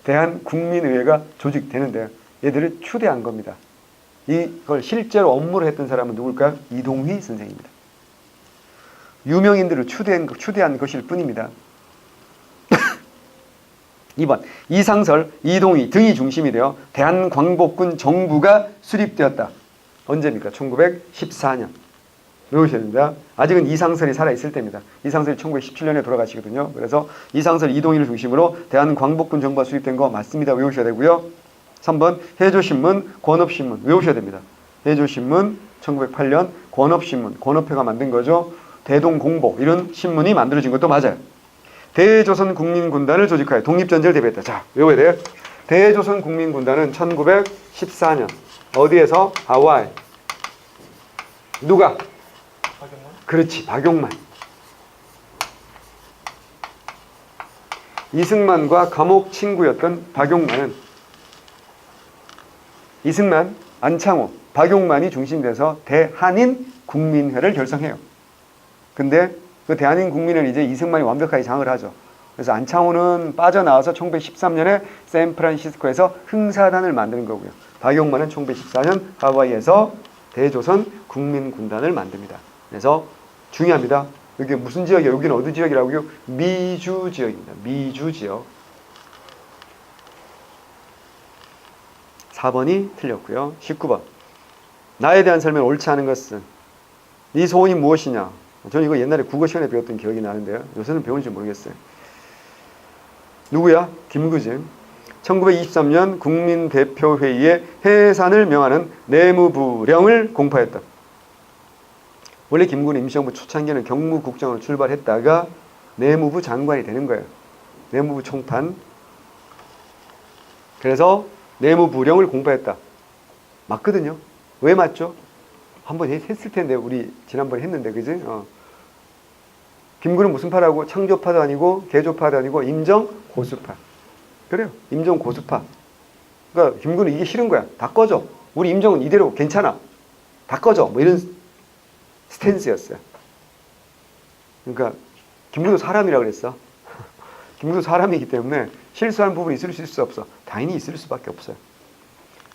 대한국민의회가 조직되는데 얘들을 추대한 겁니다. 이걸 실제로 업무를 했던 사람은 누굴까요? 이동휘 선생입니다. 유명인들을 추대한 것일 뿐입니다. 2번 이상설, 이동휘 등이 중심이 되어 대한광복군 정부가 수립되었다. 언제입니까? 1914년. 외우셔야 됩니다. 아직은 이상설이 살아있을 때입니다. 이상설이 1917년에 돌아가시거든요. 그래서 이상설, 이동휘를 중심으로 대한광복군 정부가 수립된 거 맞습니다. 외우셔야 되고요. 3번 해조신문, 권업신문 외우셔야 됩니다. 해조신문 1908년, 권업신문, 권업회가 만든 거죠. 대동공보 이런 신문이 만들어진 것도 맞아요. 대조선국민군단을 조직하여 독립전쟁을 대비했다. 자, 외워야 돼요. 대조선국민군단은 1914년 어디에서? 하와이. 누가? 박용만? 그렇지, 박용만. 이승만과 감옥 친구였던 박용만은 이승만, 안창호, 박용만이 중심돼서 대한인 국민회를 결성해요. 근데 그 대한인 국민을 이제 이승만이 완벽하게 장을 하죠. 그래서 안창호는 빠져나와서 1913년에 샌프란시스코에서 흥사단을 만드는 거고요. 박용만은 1914년 하와이에서 대조선 국민군단을 만듭니다. 그래서 중요합니다. 여기 무슨 지역이에요? 여기는 어디 지역이라고요? 미주 지역입니다. 미주 지역. 4번이 틀렸고요. 19번. 나에 대한 설명 옳지 않은 것은 네 소원이 무엇이냐? 저는 이거 옛날에 국어 시간에 배웠던 기억이 나는데요. 요새는 배우는지 모르겠어요. 누구야? 김구진. 1923년 국민대표회의에 해산을 명하는 내무부령을 공포했다. 원래 김구는 임시정부 초창기에는 경무국장으로 출발했다가 내무부 장관이 되는 거예요. 내무부 총판. 그래서 내무부령을 공포했다. 맞거든요. 왜 맞죠? 한번 했을 텐데 우리 지난번에 했는데 그지? 김구는 무슨 파라고? 창조파도 아니고 개조파도 아니고 임정고수파. 그래요. 임정고수파. 그러니까 김구는 이게 싫은 거야. 다 꺼져. 우리 임정은 이대로 괜찮아. 다 꺼져. 뭐 이런 스탠스였어요. 그러니까 김구도 사람이라고 그랬어. 김구도 사람이기 때문에 실수하는 부분이 있을 수 없어. 당연히 있을 수밖에 없어요.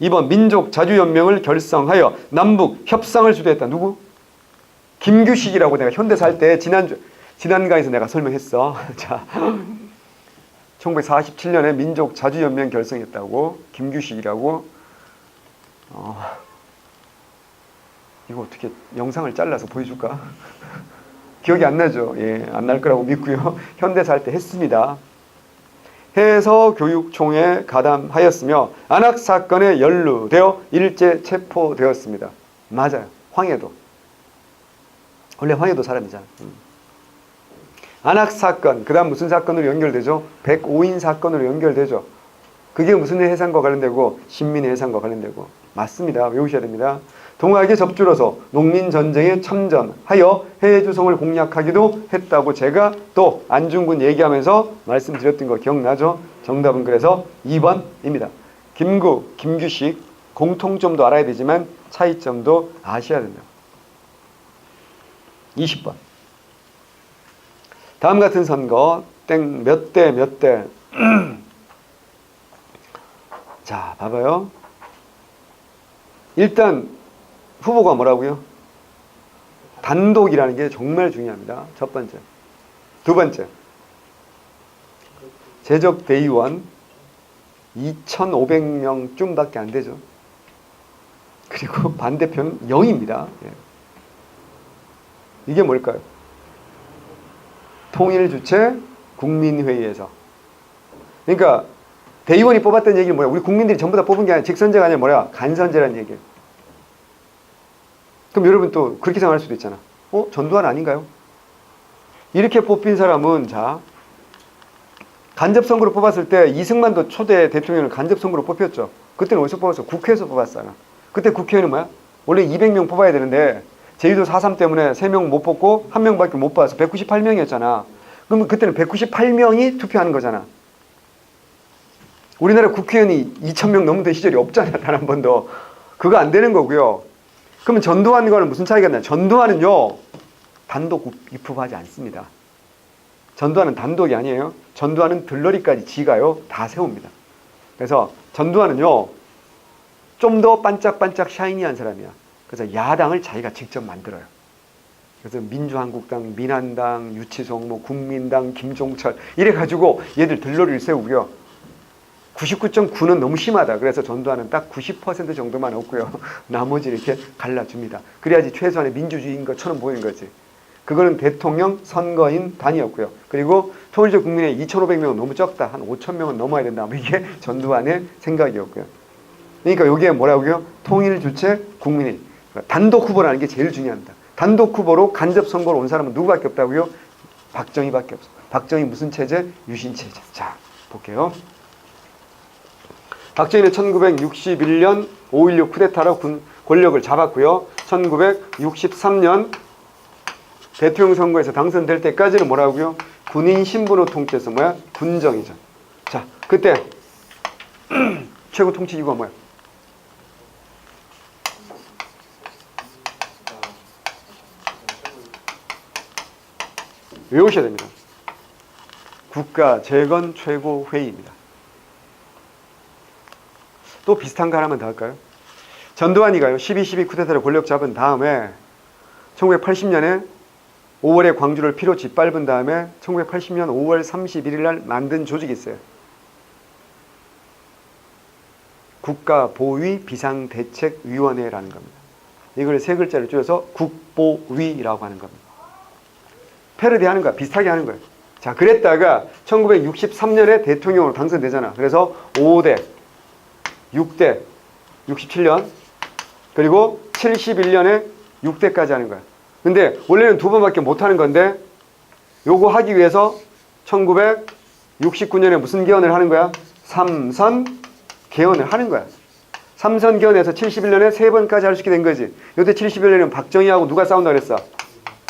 2번 민족자주연맹을 결성하여 남북 협상을 주도했다. 누구? 김규식이라고 내가 현대사 할 때 지난강에서 내가 설명했어. 자, 1947년에 민족자주연맹 결성했다고. 김규식이라고. 이거 어떻게 영상을 잘라서 보여줄까? 기억이 안 나죠? 예, 안 날 거라고 믿고요. 현대사 할 때 했습니다. 해서교육총에 가담하였으며 안학사건에 연루되어 일제 체포되었습니다. 맞아요. 황해도. 원래 황해도 사람이잖아. 안학사건, 그 다음 무슨 사건으로 연결되죠? 105인 사건으로 연결되죠. 그게 무슨 해상과 관련되고 신민의 해상과 관련되고. 맞습니다. 외우셔야 됩니다. 동학에 접주로서 농민전쟁에 참전하여 해주성을 공략하기도 했다고 제가 또 안중근 얘기하면서 말씀드렸던 거 기억나죠? 정답은 그래서 2번입니다. 김구, 김규식 공통점도 알아야 되지만 차이점도 아셔야 된다. 20번. 다음 같은 선거 땡 몇 대 몇 대. 자, 봐봐요. 일단 후보가 뭐라고요? 단독이라는 게 정말 중요합니다. 첫 번째. 두 번째. 재적 대의원 2,500명쯤밖에 안 되죠. 그리고 반대표는 0입니다. 예. 이게 뭘까요? 통일 주체 국민회의에서. 그러니까 대의원이 뽑았던 얘기는 뭐야? 우리 국민들이 전부 다 뽑은 게 아니라 직선제가 아니라 뭐야? 간선제라는 얘기예요. 그럼 여러분 또 그렇게 생각할 수도 있잖아. 전두환 아닌가요? 이렇게 뽑힌 사람은 자 간접선거로 뽑았을 때 이승만도 초대 대통령을 간접선거로 뽑혔죠. 그때는 어디서 뽑았어? 국회에서 뽑았잖아. 그때 국회의원은 뭐야? 원래 200명 뽑아야 되는데 제주도 4.3 때문에 3명 못 뽑고 1명밖에 못 뽑아서 198명이었잖아. 그러면 그때는 198명이 투표하는 거잖아. 우리나라 국회의원이 2,000명 넘는 시절이 없잖아. 단 한 번도. 그거 안 되는 거고요. 그러면 전두환과는 무슨 차이가 있나요? 전두환은요. 단독 입후보하지 않습니다. 전두환은 단독이 아니에요. 전두환은 들러리까지 지가요. 다 세웁니다. 그래서 전두환은요. 좀 더 반짝반짝 샤이니한 사람이야. 그래서 야당을 자기가 직접 만들어요. 그래서 민주한국당, 민한당, 유치송, 뭐 국민당, 김종철 이래가지고 얘들 들러리를 세우고요. 99.9는 너무 심하다. 그래서 전두환은 딱 90% 정도만 얻고요. 나머지를 이렇게 갈라줍니다. 그래야지 최소한의 민주주의인 것처럼 보이는 거지. 그거는 대통령 선거인 단위였고요. 그리고 통일적 국민의 2,500명은 너무 적다. 한 5,000명은 넘어야 된다. 이게 전두환의 생각이었고요. 그러니까 여기에 뭐라고요? 통일 주체 국민의 단독 후보라는 게 제일 중요합니다. 단독 후보로 간접 선거로 온 사람은 누구밖에 없다고요? 박정희밖에 없어. 박정희 무슨 체제? 유신 체제. 자, 볼게요. 박정희는 1961년 5.16 쿠데타로 권력을 잡았고요. 1963년 대통령 선거에서 당선될 때까지는 뭐라고요? 군인 신분으로 통치해서 뭐야? 군정이죠. 자, 그때 최고 통치기구가 뭐야? 외우셔야 됩니다. 국가 재건 최고회의입니다. 또 비슷한 거 하나만 더 할까요? 전두환이가요 12.12 쿠데타로 권력 잡은 다음에 1980년에 5월에 광주를 피로 짓밟은 다음에 1980년 5월 31일 날 만든 조직이 있어요. 국가보위 비상대책위원회라는 겁니다. 이걸 세 글자를 줄여서 국보위라고 하는 겁니다. 패러디 하는 거야. 비슷하게 하는 거예요. 자, 그랬다가 1963년에 대통령으로 당선되잖아. 그래서 5대, 6대, 67년, 그리고 71년에 6대까지 하는 거야. 근데 원래는 두 번밖에 못 하는 건데 요거 하기 위해서 1969년에 무슨 개헌을 하는 거야? 삼선 개헌을 하는 거야. 삼선 개헌에서 71년에 세 번까지 할 수 있게 된 거지. 요때 71년에는 박정희하고 누가 싸운다 그랬어?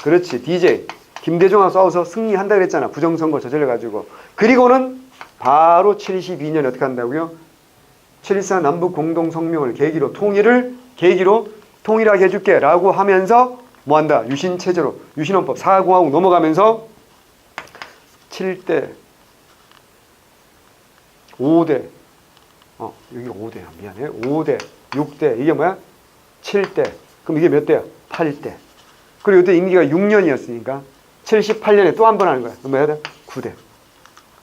그렇지, DJ 김대중하고 싸워서 승리한다 그랬잖아. 부정선거 저질러가지고. 그리고는 바로 72년에 어떻게 한다고요? 7.14 남북 공동성명을 계기로 통일하게 해줄게 라고 하면서 뭐한다? 유신체제로, 유신헌법 4공화국 넘어가면서 7대 5대 여기 5대야 미안해. 5대 6대 이게 뭐야? 7대. 그럼 이게 몇 대야? 8대. 그리고 이때 임기가 6년이었으니까 78년에 또 한 번 하는 거야. 그럼 뭐 해야 돼? 9대.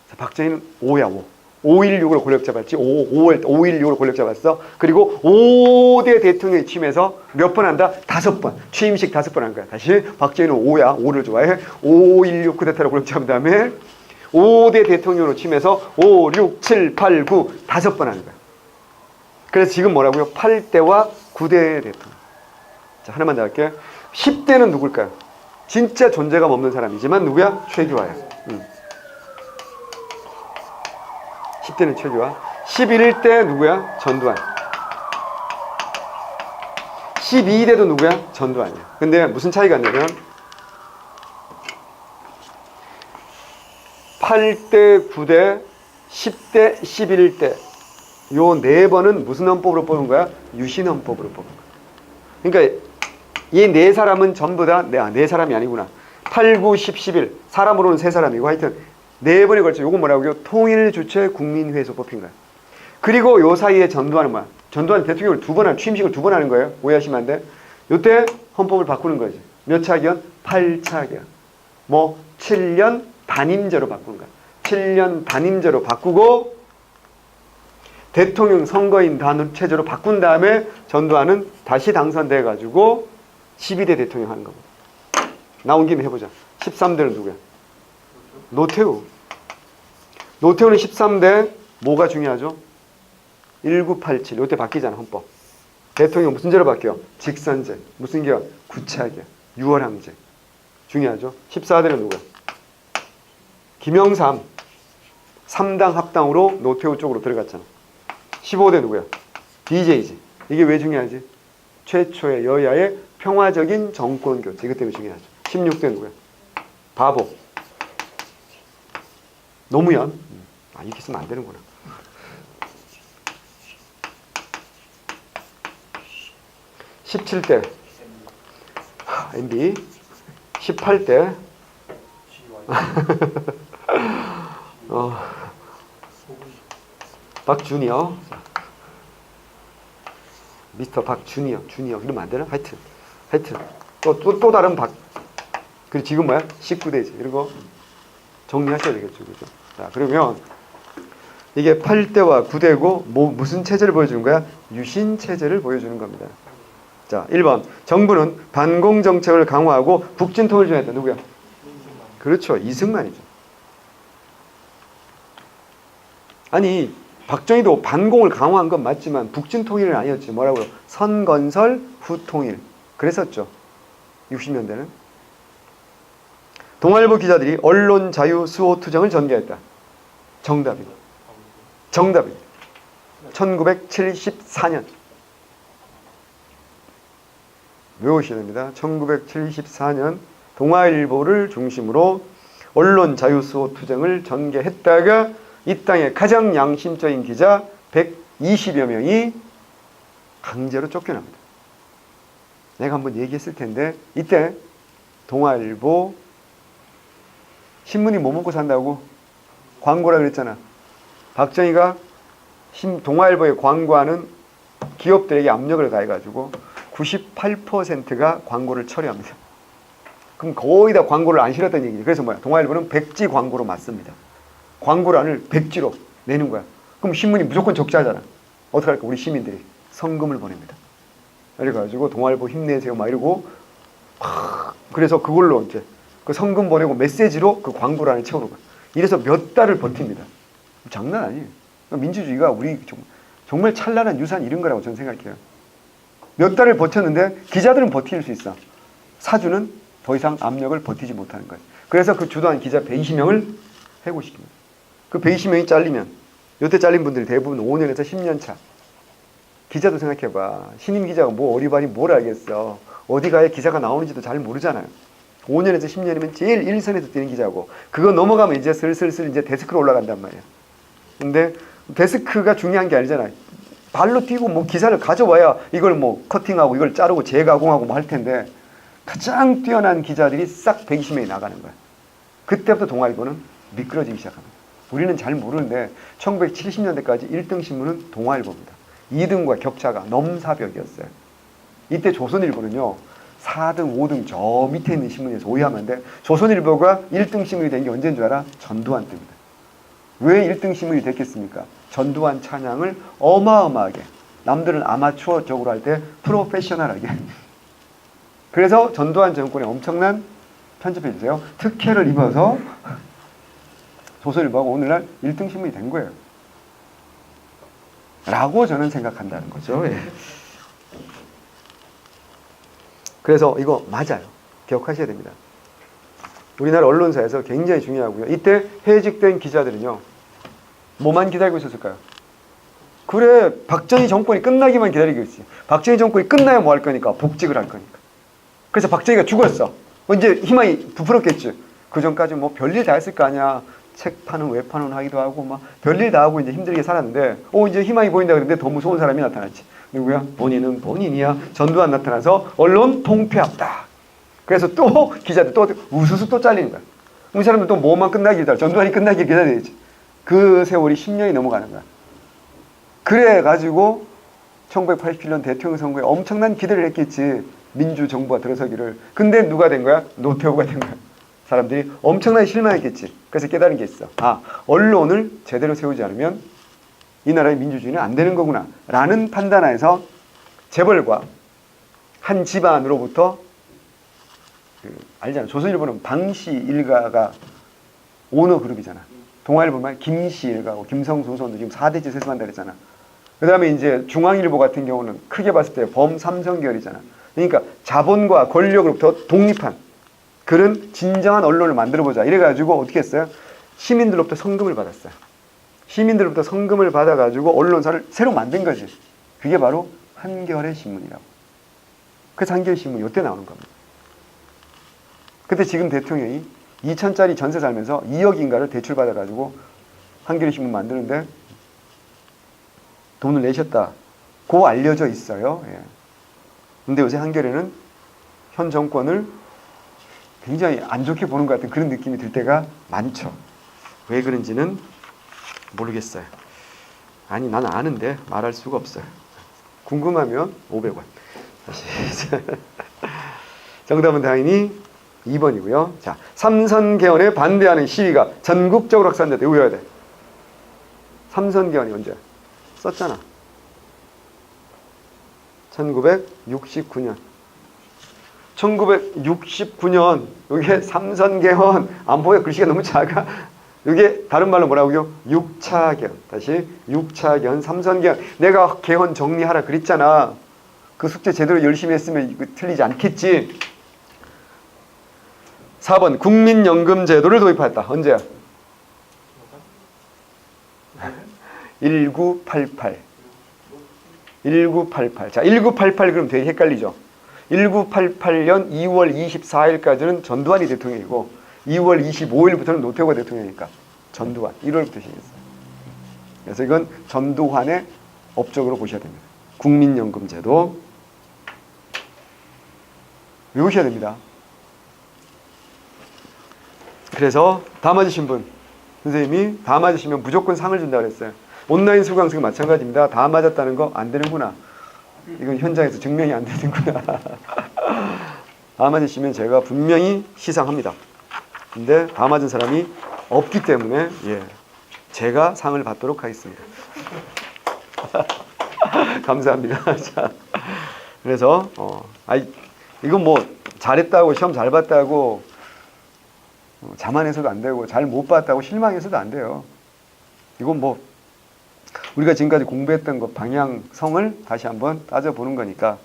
자, 박정희는 5야 5. 5.16을 권력 잡았지. 5.16을 권력 잡았어. 그리고 5대 대통령이 취임해서 몇 번 한다? 5번. 취임식 5번 한 거야. 다시 박정희는 5야. 5를 좋아해. 5.16 쿠데타로 권력 잡은 다음에 5대 대통령으로 취임해서 5, 6, 7, 8, 9 5번 하는 거야. 그래서 지금 뭐라고요? 8대와 9대 대통령. 자, 하나만 더 할게요. 10대는 누굴까요? 진짜 존재감 없는 사람이지만 누구야? 최규하야. 10대는 최규하. 11대 누구야? 전두환. 12대도 누구야? 전두환이야. 근데 무슨 차이가 있냐면 8대, 9대, 10대, 11대 요 네 번은 무슨 헌법으로 뽑은 거야? 유신헌법으로 뽑은 거야. 그러니까 이 네 사람은 전부 다 네 사람이 아니구나. 8, 9, 10, 11 사람으로는 세 사람이고 하여튼 네 번에 걸쳐 요건 뭐라고요? 통일주체 국민회에서 뽑힌 거야. 그리고 요 사이에 전두환은 뭐야? 전두환 대통령을 취임식을 두 번 하는 거예요. 오해하시면 안 돼. 요때 헌법을 바꾸는 거지. 몇 차 개헌? 8차 개헌. 7년 단임제로 바꾸는 거야. 7년 단임제로 바꾸고 대통령 선거인 단일 체제로 바꾼 다음에 전두환은 다시 당선돼 가지고 12대 대통령 하는 겁니다. 나온 김에 해보자. 13대는 누구야? 노태우. 노태우는 13대 뭐가 중요하죠? 1987. 이때 바뀌잖아 헌법. 대통령 무슨 제로 바뀌어? 직선제. 무슨 개헌? 구차개헌. 6월항제. 중요하죠? 14대는 누구야? 김영삼. 3당 합당으로 노태우 쪽으로 들어갔잖아. 15대 누구야? DJ지. 이게 왜 중요하지? 최초의 여야의 평화적인 정권 교체. 이것 때문에 중요하죠. 16대 누구야? 바보. 노무현. 이렇게 쓰면 안 되는구나. 17대 MB. 18대 박주니어. 미스터 박주니어. 주니어 이러면 안 되나? 하여튼 또 다른 박. 그리고 지금 뭐야? 19대지. 이런 거 정리하셔야 되겠죠. 그죠? 자, 그러면 이게 8대와 9대고 무슨 체제를 보여주는 거야? 유신 체제를 보여주는 겁니다. 자, 1번. 정부는 반공 정책을 강화하고 북진 통일을 정했다. 누구야? 그렇죠. 이승만이죠. 아니, 박정희도 반공을 강화한 건 맞지만 북진 통일은 아니었지. 뭐라고요? 선건설 후통일. 그랬었죠. 60년대는. 동아일보 기자들이 언론 자유 수호 투쟁을 전개했다. 정답입니다. 1974년. 외우셔야 됩니다. 1974년 동아일보를 중심으로 언론 자유 수호 투쟁을 전개했다가 이 땅의 가장 양심적인 기자 120여 명이 강제로 쫓겨납니다. 내가 한번 얘기했을 텐데 이때 동아일보 신문이 뭐 먹고 산다고? 광고라 그랬잖아. 박정희가 동아일보에 광고하는 기업들에게 압력을 가해가지고 98%가 광고를 처리합니다. 그럼 거의 다 광고를 안 실었다는 얘기죠. 그래서 뭐야? 동아일보는 백지 광고로 맞습니다. 광고란을 백지로 내는 거야. 그럼 신문이 무조건 적자잖아. 어떡할까? 우리 시민들이 성금을 보냅니다. 그래가지고 동아일보 힘내세요 막 이러고 그래서 그걸로 이제 그 성금 보내고 메시지로 그 광고란을 채우는 거야. 이래서 몇 달을 버팁니다. 장난 아니에요. 민주주의가 우리 정말 찬란한 유산 이런 거라고 저는 생각해요. 몇 달을 버텼는데 기자들은 버틸 수 있어. 사주는 더 이상 압력을 버티지 못하는 거예요. 그래서 그 주도한 기자 120명을 해고시킵니다. 그 120명이 잘리면 요때 잘린 분들이 대부분 5년에서 10년 차. 기자도 생각해봐. 신임 기자가 뭐 어리바리 뭘 알겠어. 어디 가야 기사가 나오는지도 잘 모르잖아요. 5년에서 10년이면 제일 1선에서 뛰는 기자고 그거 넘어가면 이제 슬슬 이제 데스크로 올라간단 말이야. 근데 데스크가 중요한 게 아니잖아요. 발로 뛰고 뭐 기사를 가져와야 이걸 뭐 커팅하고 이걸 자르고 재가공하고 뭐 할 텐데 가장 뛰어난 기자들이 싹 120명이 나가는 거야. 그때부터 동아일보는 미끄러지기 시작합니다. 우리는 잘 모르는데 1970년대까지 1등 신문은 동아일보입니다. 2등과 격차가 넘사벽이었어요. 이때 조선일보는요. 4등, 5등 저 밑에 있는 신문에서 오해하면 안 돼. 조선일보가 1등 신문이 된 게 언제인 줄 알아? 전두환 때입니다. 왜 1등 신문이 됐겠습니까? 전두환 찬양을 어마어마하게 남들은 아마추어적으로 할 때 프로페셔널하게 그래서 전두환 정권에 엄청난 편집해 주세요. 특혜를 입어서 조선일보가 오늘날 1등 신문이 된 거예요. 라고 저는 생각한다는 거죠. 예. 그래서 이거 맞아요. 기억하셔야 됩니다. 우리나라 언론사에서 굉장히 중요하고요. 이때 해직된 기자들은요. 뭐만 기다리고 있었을까요? 그래, 박정희 정권이 끝나기만 기다리고 있어요. 박정희 정권이 끝나야 뭐 할 거니까? 복직을 할 거니까. 그래서 박정희가 죽었어. 이제 희망이 부풀었겠지. 그 전까지 뭐 별일 다 했을 거 아니야. 책 파는 외판원 하기도 하고 막 별일 다 하고 이제 힘들게 살았는데 이제 희망이 보인다 그랬는데 더 무서운 사람이 나타났지. 누구야? 본인은 본인이야. 전두환 나타나서 언론 통폐합다. 그래서 또 기자들 또 우수수 또 잘리는 거야. 우리 사람들 또 뭐만 끝나기 기다려. 전두환이 끝나기 기다려야지. 그 세월이 10년이 넘어가는 거야. 그래가지고 1987년 대통령 선거에 엄청난 기대를 했겠지. 민주정부가 들어서기를. 근데 누가 된 거야? 노태우가 된 거야. 사람들이 엄청나게 실망했겠지. 그래서 깨달은 게 있어. 언론을 제대로 세우지 않으면 이 나라의 민주주의는 안 되는 거구나. 라는 판단하에서 재벌과 한 집안으로부터 알잖아. 조선일보는 방씨 일가가 오너 그룹이잖아. 동아일보만 김씨 일가고 김성수 선도 지금 4대째 세습한다 그랬잖아. 그 다음에 이제 중앙일보 같은 경우는 크게 봤을 때 범삼성 계열이잖아. 그러니까 자본과 권력으로부터 독립한 그런 진정한 언론을 만들어보자. 이래가지고 어떻게 했어요? 시민들로부터 성금을 받았어요. 시민들로부터 성금을 받아가지고 언론사를 새로 만든 거지. 그게 바로 한겨레 신문이라고. 그래서 한겨레 신문이 이때 나오는 겁니다. 그때 지금 대통령이 2천짜리 전세 살면서 2억인가를 대출받아가지고 한겨레 신문 만드는데 돈을 내셨다고 알려져 있어요. 예. 근데 요새 한겨레는 현 정권을 굉장히 안 좋게 보는 것 같은 그런 느낌이 들 때가 많죠. 왜 그런지는 모르겠어요. 아니, 난 아는데 말할 수가 없어요. 궁금하면 500원. 다시. 정답은 당연히 2번이고요. 자, 삼선 개헌에 반대하는 시위가 전국적으로 확산됐대. 외워야 돼. 삼선 개헌이 언제? 썼잖아. 1969년. 1969년. 이게 삼선 개헌. 안 보여? 글씨가 너무 작아. 이게 다른 말로 뭐라고요? 6차 개헌. 다시 6차 개헌, 삼선 개헌. 내가 개헌 정리하라 그랬잖아. 그 숙제 제대로 열심히 했으면 이거 틀리지 않겠지. 4번 국민연금 제도를 도입하였다. 언제야? 1988. 1988. 자, 1988 그럼 되게 헷갈리죠. 1988년 2월 24일까지는 전두환이 대통령이고 2월 25일부터는 노태우가 대통령이니까 전두환 1월부터 시작했어요. 그래서 이건 전두환의 업적으로 보셔야 됩니다. 국민연금 제도 외우셔야 됩니다. 그래서 다 맞으신 분 선생님이 다 맞으시면 무조건 상을 준다고 그랬어요. 온라인 수강생 마찬가지입니다. 다 맞았다는 거 안 되는구나. 이건 현장에서 증명이 안 되는구나. 다 맞으시면 제가 분명히 시상합니다. 근데 다 맞은 사람이 없기 때문에 제가 상을 받도록 하겠습니다. 감사합니다. 자, 그래서 이건 뭐 잘했다고 시험 잘 봤다고 자만해서도 안 되고 잘 못 봤다고 실망해서도 안 돼요. 이건 뭐 우리가 지금까지 공부했던 것 방향성을 다시 한번 따져보는 거니까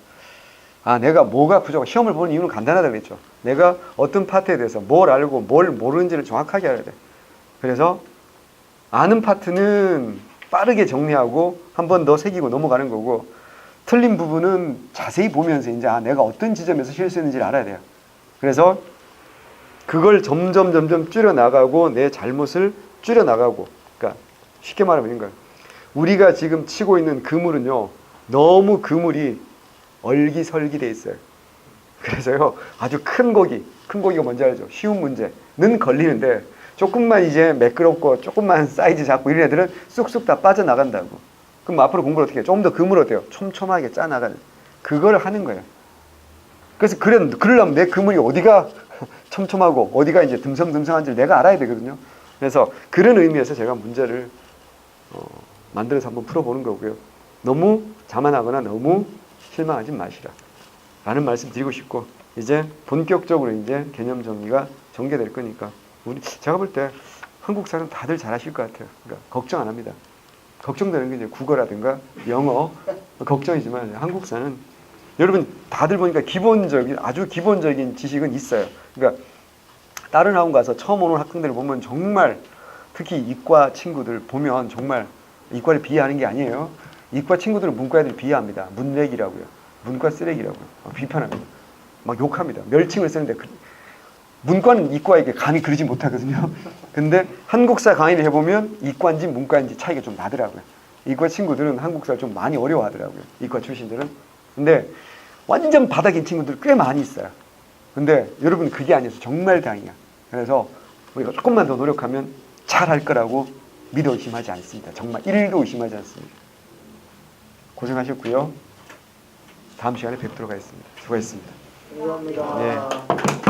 내가 뭐가 부족하고 시험을 보는 이유는 간단하다고 했죠. 내가 어떤 파트에 대해서 뭘 알고 뭘 모르는지를 정확하게 알아야 돼. 그래서 아는 파트는 빠르게 정리하고 한 번 더 새기고 넘어가는 거고 틀린 부분은 자세히 보면서 이제 내가 어떤 지점에서 실수했는지를 알아야 돼요. 그래서 그걸 점점 줄여나가고 내 잘못을 줄여나가고 그러니까 쉽게 말하면 이런 거예요. 우리가 지금 치고 있는 그물은요. 너무 그물이 얼기설기돼 있어요. 그래서요. 아주 큰 고기가 뭔지 알죠? 쉬운 문제는 걸리는데 조금만 이제 매끄럽고 조금만 사이즈 작고 이런 애들은 쑥쑥 다 빠져나간다고. 그럼 앞으로 공부를 어떻게 해요? 조금 더 그물을 어때요? 촘촘하게 짜나가는 그걸 하는 거예요. 그래서 그러려면 내 그물이 어디가 촘촘하고 어디가 이제 듬성듬성한지를 내가 알아야 되거든요. 그래서 그런 의미에서 제가 문제를 만들어서 한번 풀어보는 거고요. 너무 자만하거나 너무 실망하지 마시라 라는 말씀 드리고 싶고 이제 본격적으로 이제 개념 정리가 전개될 거니까 제가 볼 때 한국사는 다들 잘하실 것 같아요. 그러니까 걱정 안 합니다. 걱정되는 게 이제 국어라든가 영어 걱정이지만 한국사는 여러분 다들 보니까 아주 기본적인 지식은 있어요. 그러니까 다른 학원 가서 처음 오는 학생들을 보면 정말 특히 이과 친구들 보면 정말 이과를 비하하는 게 아니에요. 이과 친구들은 문과 애들 비하합니다. 문렉이라고요. 문과 쓰레기라고요. 비판합니다. 막 욕합니다. 멸칭을 쓰는데 문과는 이과에게 감히 그러지 못하거든요. 근데 한국사 강의를 해보면 이과인지 문과인지 차이가 좀 나더라고요. 이과 친구들은 한국사를 좀 많이 어려워하더라고요. 이과 출신들은. 근데 완전 바닥인 친구들 꽤 많이 있어요. 근데 여러분 그게 아니어서 정말 다행이야. 그래서 우리가 조금만 더 노력하면 잘할 거라고 믿어 의심하지 않습니다. 정말 1도 의심하지 않습니다. 고생하셨고요. 다음 시간에 뵙도록 하겠습니다. 수고하셨습니다. 감사합니다. 네.